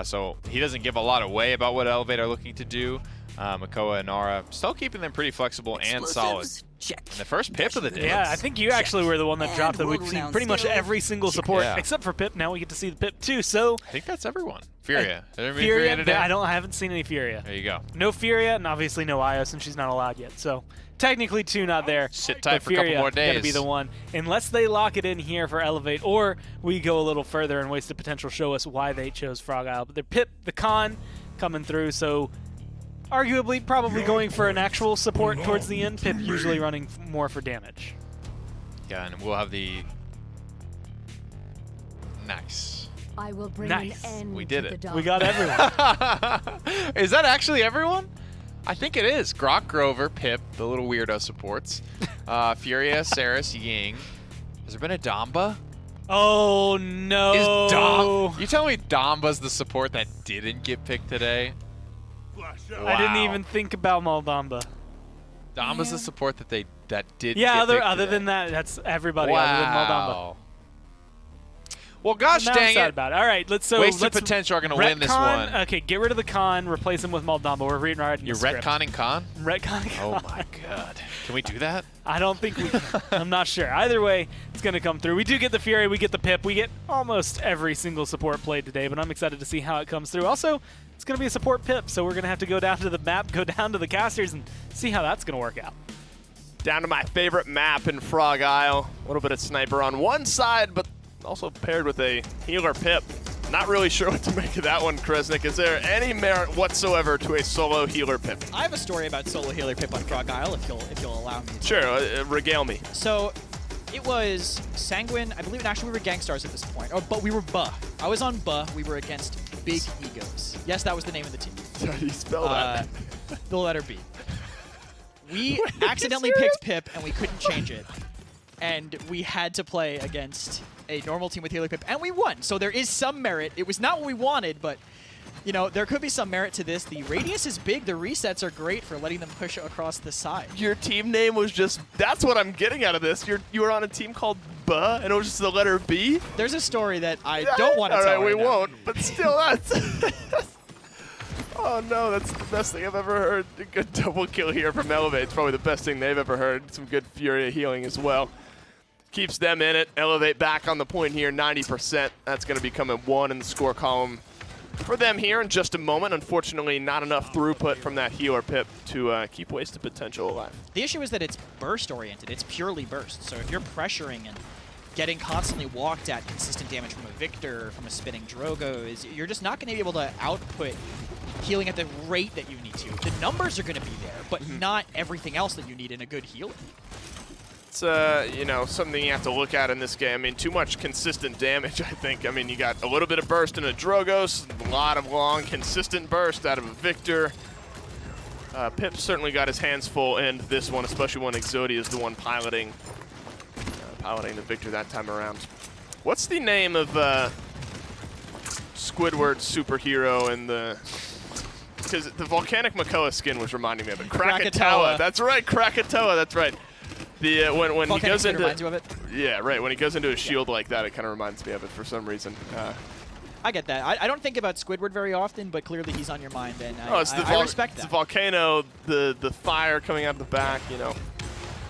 S2: So he doesn't give a lot away about what Elevate are looking to do. Makoa and Nara still keeping them pretty flexible and solid.
S6: Check.
S2: And the first Pip of the day.
S1: Yeah, I think you actually were the one that dropped that. We've seen pretty much every single support except for Pip. Now we get to see the Pip too. So
S2: I think that's everyone. Furia.
S1: Furia today? I haven't seen any Furia.
S2: There you go.
S1: No Furia, and obviously no Io since she's not allowed yet. So technically 2 not there.
S2: Sit tight for a
S1: Furia
S2: couple more days.
S1: Gonna be the one, unless they lock it in here for Elevate, or we go a little further and Wasted Potential show us why they chose Frog Isle. But they're Pip, the con, coming through. So arguably, probably going for an actual support towards the end. Pip usually running more for damage.
S2: Yeah, and we'll have the nice.
S6: I will bring
S1: Nice.
S6: an end
S2: We did
S6: to
S2: it.
S6: the
S1: We got everyone.
S2: Is that actually everyone? I think it is. Grok, Grover, Pip, the little weirdo supports. Furia, Saris, Ying. Has there been a Damba?
S1: Oh, no.
S2: Is Dom? You tell me Domba's the support that didn't get picked today?
S1: I didn't even think about Maldamba.
S2: Domba's the support that did
S1: Yeah,
S2: get picked
S1: other
S2: today.
S1: than that, that's everybody
S2: Wow.
S1: other than Maldamba.
S2: Well, gosh
S1: Now I'm
S2: dang
S1: sad
S2: it.
S1: about it. All right, let's
S2: Wasted Potential are going to win this one.
S1: Okay, get rid of the con, replace him with Maldamba. We're reading right.
S2: You're retconning Con?
S1: Retconning
S2: Oh
S1: con.
S2: my god. Can we do that?
S1: I don't think we can. I'm not sure. Either way, it's going to come through. We do get the Fury, we get the Pip, we get almost every single support played today, but I'm excited to see how it comes through. Also, it's going to be a support Pip, so we're going to have to go down to the map, go down to the casters, and see how that's going to work out.
S3: Down to my favorite map in Frog Isle. A little bit of sniper on one side, but also paired with a healer Pip. Not really sure what to make of that one, Kresnik. Is there any merit whatsoever to a solo healer Pip?
S4: I have a story about solo healer Pip on Frog Isle, if you'll allow me to.
S3: Sure, regale me.
S4: So, it was Sanguine. I believe actually we were Gangstars at this point. But we were Buh. I was on Buh. We were against Big Egos. Yes, that was the name of the team.
S3: How do you spell that?
S4: The letter B. We accidentally picked Pip, and we couldn't change it. And we had to play against a normal team with healer Pip, and we won. So there is some merit. It was not what we wanted, but you know, there could be some merit to this. The radius is big. The resets are great for letting them push across the side.
S3: Your team name was just, that's what I'm getting out of this. You were on a team called Buh, and it was just the letter B?
S4: There's a story that I don't want to tell
S3: All right, we
S4: right now.
S3: won't, but still, that's... Oh no, that's the best thing I've ever heard. A good double kill here from Elevate. It's probably the best thing they've ever heard. Some good Fury healing as well. Keeps them in it. Elevate back on the point here, 90%. That's going to become a 1 in the score column for them here in just a moment. Unfortunately, not enough throughput from that healer Pip to keep Wasted Potential alive.
S4: The issue is that it's burst-oriented. It's purely burst. So if you're pressuring and getting constantly walked at consistent damage from a Victor, from a spinning Drogo, you're just not going to be able to output healing at the rate that you need to. The numbers are going to be there, but not everything else that you need in a good healer.
S3: It's, you know, something you have to look at in this game. I mean, too much consistent damage, I think. I mean, you got a little bit of burst in a Drogos, a lot of long, consistent burst out of a Victor. Pip certainly got his hands full in this one, especially when Exodia is the one piloting the Victor that time around. What's the name of Squidward's superhero in the... Because the Volcanic Makoa skin was reminding me of it. Krakatoa. That's right, Krakatoa, that's right. The when he goes into
S4: reminds you of it?
S3: Yeah, right. When he goes into a shield like that, it kind of reminds me of it for some reason.
S4: I get that. I don't think about Squidward very often, but clearly he's on your mind, and I respect that.
S3: It's the volcano, the fire coming out of the back, you know.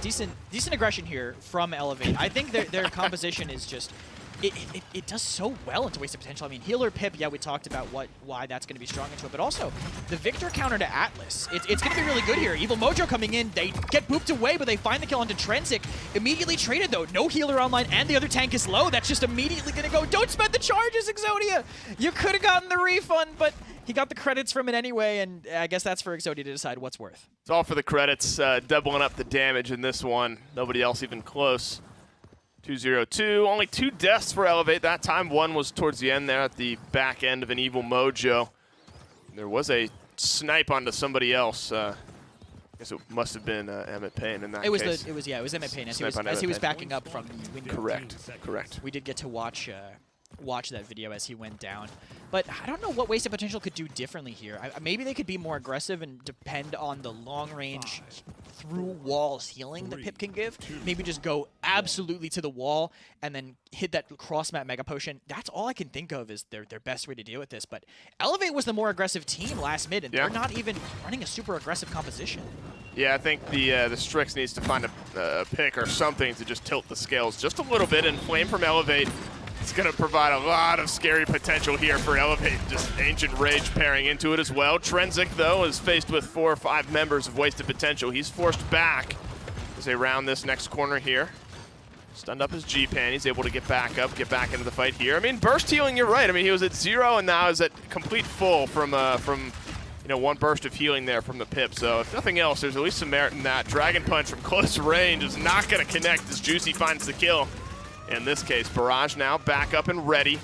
S4: Decent aggression here from Elevate. I think their composition is just... It does so well into Wasted Potential. I mean, healer Pip, yeah, we talked about why that's going to be strong into it, but also the Victor counter to Atlas. It's going to be really good here. Evil Mojo coming in, they get booped away, but they find the kill onto Trensic. Immediately traded, though. No healer online, and the other tank is low. That's just immediately going to go, don't spend the charges, Exodia! You could have gotten the refund, but he got the credits from it anyway, and I guess that's for Exodia to decide what's worth.
S3: It's all for the credits, doubling up the damage in this one. Nobody else even close. 2-0-2, only 2 deaths for Elevate. That time, one was towards the end there at the back end of an Evil Mojo. There was a snipe onto somebody else. I guess it must have been Emmett Payne in that case.
S4: It was Emmett Payne as he was backing up from the window.
S3: Correct.
S4: We did get to watch that video as he went down. But I don't know what Wasted Potential could do differently here. Maybe they could be more aggressive and depend on the long-range through walls healing that Pip can give. Maybe just go absolutely to the wall and then hit that cross-map Mega Potion. That's all I can think of is their best way to deal with this. But Elevate was the more aggressive team last mid, and they're not even running a super aggressive composition.
S3: Yeah, I think the Strix needs to find a pick or something to just tilt the scales just a little bit, and Flame from Elevate is going to provide a lot of scary potential here for Elevate. Just Ancient Rage pairing into it as well. Trensic, though, is faced with 4 or 5 members of Wasted Potential. He's forced back as they round this next corner here. Stunned up his G-Pan. He's able to get back up, get back into the fight here. I mean, burst healing, you're right. I mean, he was at 0 and now is at complete full from you know, 1 burst of healing there from the Pip. So if nothing else, there's at least some merit in that. Dragon Punch from close range is not going to connect as Juicy finds the kill. In this case, Barrage now back up and ready.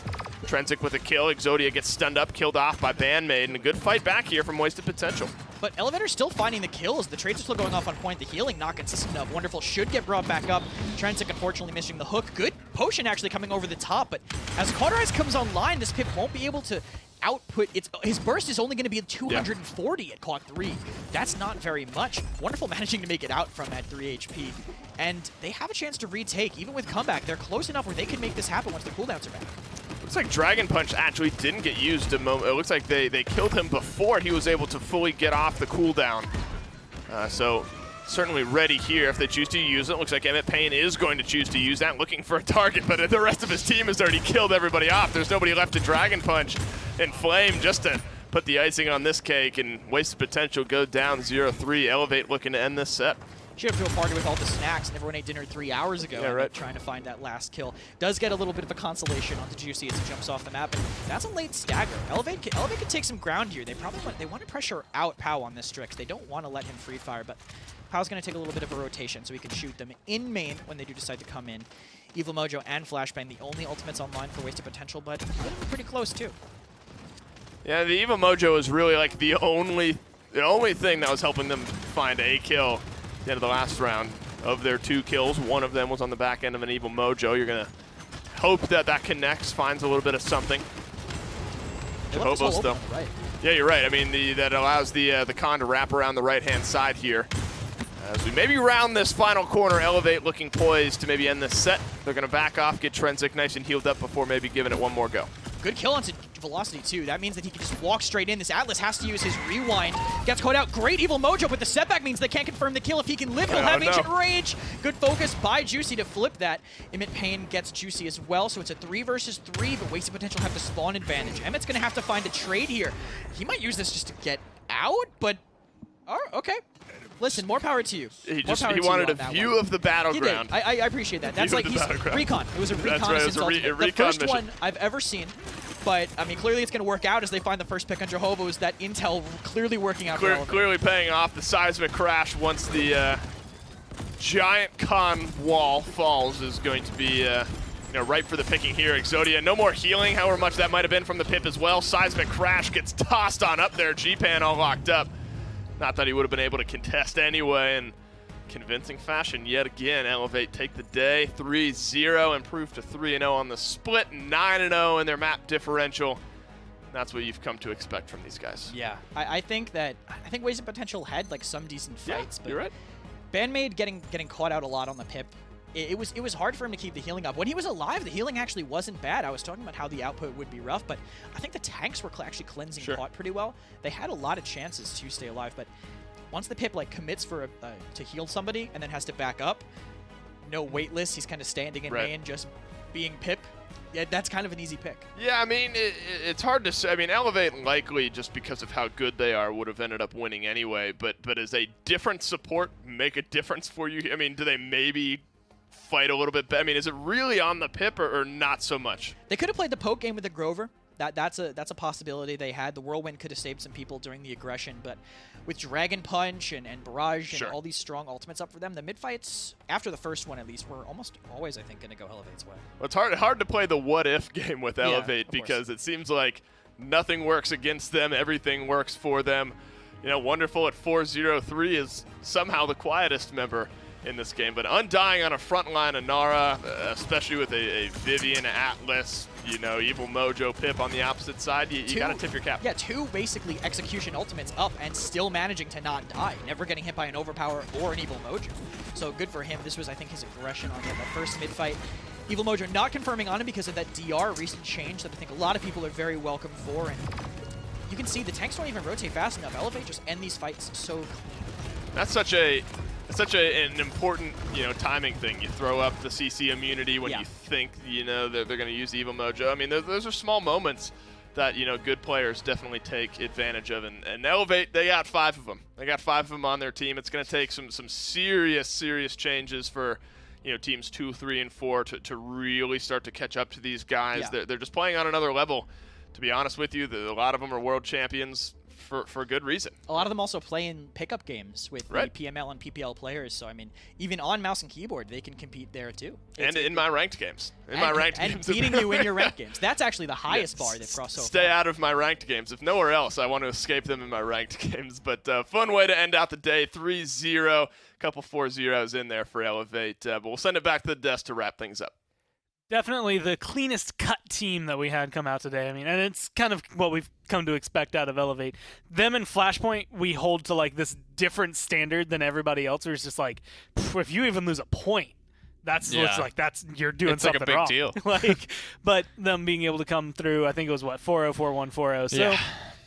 S3: Trensic with a kill. Exodia gets stunned up, killed off by Bandmaid, and a good fight back here from Wasted Potential.
S4: But Elevator's still finding the kills. The trades are still going off on point. The healing not consistent enough. Wonderful should get brought back up. Trensic unfortunately missing the hook. Good potion actually coming over the top, but as Cauterize comes online, this Pip won't be able to output. His burst is only going to be 240 at clock 3. That's not very much. Wonderful managing to make it out from at 3 HP. And they have a chance to retake. Even with comeback, they're close enough where they can make this happen once their cooldowns are back.
S3: Looks like Dragon Punch actually didn't get used a moment. It looks like they killed him before he was able to fully get off the cooldown. So certainly ready here if they choose to use it. Looks like Emmett Payne is going to choose to use that, looking for a target, but the rest of his team has already killed everybody off. There's nobody left to Dragon Punch and Flame just to put the icing on this cake, and Wasted Potential go down 0-3. Elevate looking to end this set.
S4: Should have to a party with all the snacks and everyone ate dinner 3 hours ago.
S3: Yeah, right.
S4: Trying to find that last kill. Does get a little bit of a consolation onto Juicy as he jumps off the map, and that's a late stagger. Elevate could take some ground here. They want to pressure out Pau on this Strix. They don't want to let him free fire, but Pau's going to take a little bit of a rotation so he can shoot them in main when they do decide to come in. Evil Mojo and Flashbang, the only ultimates online for Wasted Potential, but pretty close too.
S3: Yeah, the Evil Mojo is really like the only thing that was helping them find a kill at the end of the last round. Of their 2 kills, one of them was on the back end of an Evil Mojo. You're going to hope that connects, finds a little bit of something. Jehovah's though.
S4: Right.
S3: Yeah, you're right. I mean, that allows the con to wrap around the right-hand side here. As we maybe round this final corner, Elevate looking poised to maybe end this set. They're going to back off, get Trensic nice and healed up before maybe giving it one more go.
S4: Good kill onto Velocity, too. That means that he can just walk straight in. This Atlas has to use his rewind. Gets caught out. Great Evil Mojo, but the setback means they can't confirm the kill. If he can live, he'll have Ancient Rage. Good focus by Juicy to flip that. Emmett Payne gets Juicy as well, so it's a 3 versus 3, but Wasted Potential have the spawn advantage. Emmett's going to have to find a trade here. He might use this just to get out, but... Oh, okay. Listen, more power to you.
S3: He wanted a view of the battleground.
S4: He did. I appreciate that. That's like he's recon. It was a reconnaissance ultimate. The first mission. One I've ever seen. But, I mean, clearly it's going to work out as they find the first pick on Jehovah's. That intel clearly working out for
S3: clearly paying off. The seismic crash once the giant con wall falls is going to be ripe for the picking here. Exodia, no more healing, however much that might have been from the Pip as well. Seismic crash gets tossed on up there. G-Pan all locked up. Not that he would have been able to contest anyway, in convincing fashion yet again. Elevate take the day, 3-0, improve to 3-0 on the split, 9-0 in their map differential. That's what you've come to expect from these guys.
S4: Yeah, I think Wasted Potential had like some decent fights, but
S3: you're right.
S4: Bandmaid getting caught out a lot on the Pip. It was hard for him to keep the healing up. When he was alive, the healing actually wasn't bad. I was talking about how the output would be rough, but I think the tanks were actually cleansing Pot pretty well. They had a lot of chances to stay alive, but once the Pip like commits for to heal somebody and then has to back up, no wait list, he's kind of standing in main, just being Pip. Yeah, that's kind of an easy pick.
S3: Yeah, I mean, it's hard to say. I mean, Elevate likely, just because of how good they are, would have ended up winning anyway, but as a different support make a difference for you? I mean, do they maybe fight a little bit better? I mean, is it really on the Pip or not so much?
S4: They could have played the poke game with the Grover. That's a possibility they had. The Whirlwind could have saved some people during the aggression, but with Dragon Punch and Barrage and all these strong ultimates up for them, the mid-fights, after the first one at least, were almost always, I think, going to go Elevate's way.
S3: Well, it's hard to play the what-if game with Elevate because it seems like nothing works against them, everything works for them. You know, Wonderful at 4-0-3 is somehow the quietest member in this game, but Undying on a front line of Nara, especially with a Vivian, Atlas, Evil Mojo, Pip on the opposite side, you gotta tip your cap.
S4: Yeah, 2 basically execution ultimates up and still managing to not die, never getting hit by an Overpower or an Evil Mojo. So good for him. This was, I think, his aggression on him. The first mid-fight, Evil Mojo not confirming on him because of that DR recent change that I think a lot of people are very welcome for, and you can see the tanks don't even rotate fast enough. Elevate just end these fights so clean.
S3: That's such an important, timing thing. You throw up the CC immunity when you think, they're going to use Evil Mojo. I mean, those are small moments that, good players definitely take advantage of. And Elevate, they got 5 of them. They got 5 of them on their team. It's going to take some serious changes for, teams 2, 3, and 4 to really start to catch up to these guys. They're just playing on another level. To be honest with you, a lot of them are world champions for good reason.
S4: A lot of them also play in pickup games with the PML and PPL players. So, I mean, even on mouse and keyboard, they can compete there, too.
S3: And in my ranked games.
S4: And beating you in your ranked games. That's actually the highest bar they've crossed so far.
S3: Stay out of my ranked games. If nowhere else, I want to escape them in my ranked games. But fun way to end out the day. 3-0. Couple 4-0s in there for Elevate. But we'll send it back to the desk to wrap things up.
S1: Definitely the cleanest cut team that we had come out today. I mean, and it's kind of what we've come to expect out of Elevate. Them and Flashpoint, we hold to like this different standard than everybody else. Where it's just like, if you even lose a point, that's what's like you're doing something
S2: like a big
S1: wrong.
S2: deal.
S1: But them being able to come through, I think it was 4-0, 4-1, 4-0. So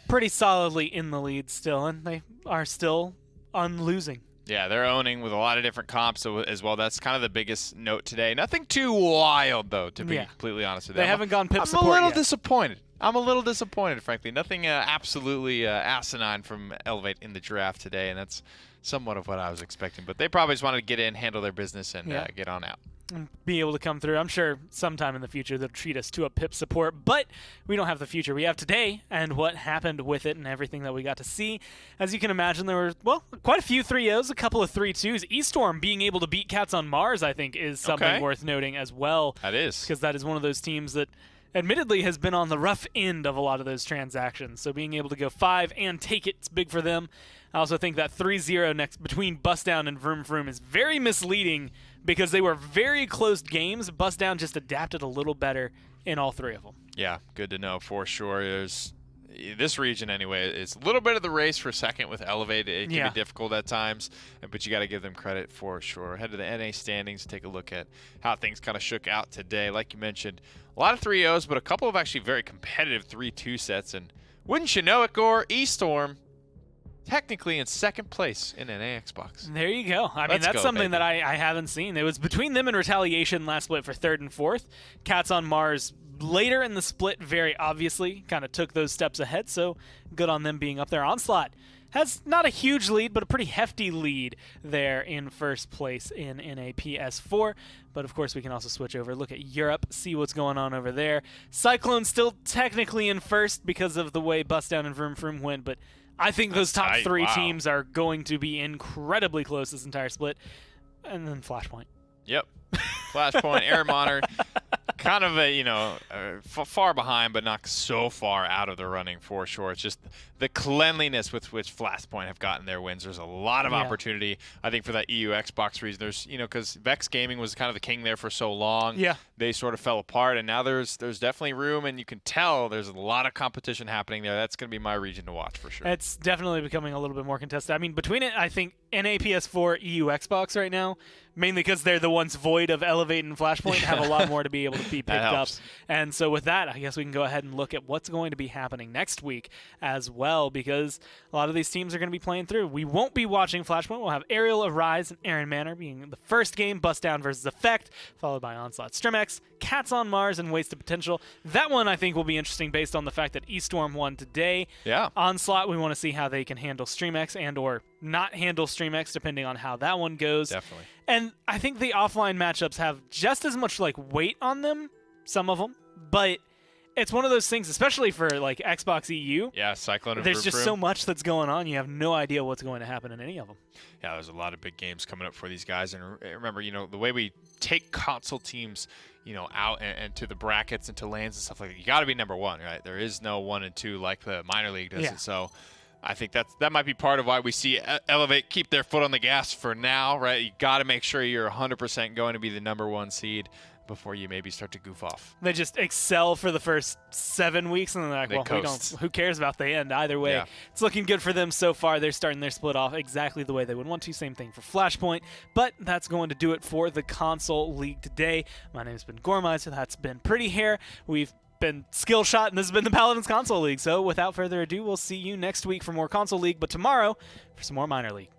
S1: pretty solidly in the lead still, and they are still unlosing.
S2: Yeah, they're owning with a lot of different comps as well. That's kind of the biggest note today. Nothing too wild, though, to be completely honest with you.
S1: They haven't gone pip support
S2: I'm a little
S1: yet.
S2: disappointed. I'm a little disappointed, frankly. Nothing absolutely asinine from Elevate in the draft today, and that's somewhat of what I was expecting. But they probably just wanted to get in, handle their business, and get on out.
S1: And be able to come through. I'm sure sometime in the future they'll treat us to a pip support, but we don't have the future. We have today and what happened with it and everything that we got to see. As you can imagine, there were, quite a few 3-0s, a couple of 3-2s. Eaststorm being able to beat Cats on Mars, I think, is something worth noting as well.
S2: That is.
S1: Because that is one of those teams that admittedly has been on the rough end of a lot of those transactions. So being able to go 5 and take it's big for them. I also think that 3-0 next between Bust Down and Vroom Vroom is very misleading because they were very close games. Bust Down just adapted a little better in all 3 of them.
S2: Yeah, good to know for sure. There's this region anyway is a little bit of the race for second with Elevate. It can be difficult at times, but you got to give them credit for sure. Head to the NA standings, take a look at how things kind of shook out today. Like you mentioned, a lot of 3-0s, but a couple of actually very competitive 3-2 sets. And wouldn't you know it, Gore, Eaststorm technically in second place in NA Xbox.
S1: There you go. I mean, that's something that I haven't seen. It was between them and Retaliation last split for 3rd and 4th. Cats on Mars later in the split very obviously kind of took those steps ahead, so good on them being up there. Onslaught has not a huge lead, but a pretty hefty lead there in first place in NAPS4. But of course, we can also switch over, look at Europe, see what's going on over there. Cyclone still technically in first because of the way Bust Down and Vroom Vroom went, but I think those top three teams are going to be incredibly close this entire split. And then Flashpoint.
S2: Yep. Flashpoint, Air Monitor, kind of a, far behind, but not so far out of the running for sure. It's just the cleanliness with which Flashpoint have gotten their wins. There's a lot of opportunity, I think, for that EU Xbox reason. There's, because Vex Gaming was kind of the king there for so long. Yeah. They sort of fell apart, and now there's definitely room, and you can tell there's a lot of competition happening there. That's going to be my region to watch for sure.
S1: It's definitely becoming a little bit more contested. I mean, between it, I think NAPS4, EU Xbox right now, mainly because they're the ones void of Elevate and Flashpoint, have a lot more to be able to be picked up. And so with that, I guess we can go ahead and look at what's going to be happening next week as well, because a lot of these teams are going to be playing through. We won't be watching Flashpoint. We'll have Aerial, Arise, and Aaron Manor being the first game, Bust Down versus Effect, followed by Onslaught, Strimex, Cats on Mars, and Wasted Potential. That one I think will be interesting based on the fact that Eaststorm won today.
S2: Yeah.
S1: Onslaught, we want to see how they can handle Streamex and or not handle Streamex, depending on how that one goes.
S2: Definitely.
S1: And I think the offline matchups have just as much weight on them, some of them, but it's one of those things, especially for Xbox EU.
S2: Yeah, Cyclone and
S1: there's just so much that's going on. You have no idea what's going to happen in any of them.
S2: Yeah, there's a lot of big games coming up for these guys. And remember, the way we take console teams, out and to the brackets and to lanes and stuff like that, you got to be number one, right? There is no 1 and 2 like the minor league does it. So I think that might be part of why we see Elevate keep their foot on the gas for now, right? You got to make sure you're 100% going to be the number 1 seed before you maybe start to goof off.
S1: They just excel for the first 7 weeks, and then they're like, who cares about the end? Either way, it's looking good for them so far. They're starting their split off exactly the way they would want to. Same thing for Flashpoint, but that's going to do it for the Console League today. My name has been Gormizer. That's been Pretty Hair. We've been Skillshot, and this has been the Paladins Console League. So without further ado, we'll see you next week for more Console League, but tomorrow for some more Minor League.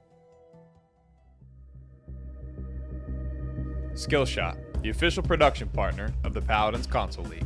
S5: Skillshot, the official production partner of the Paladins Console League.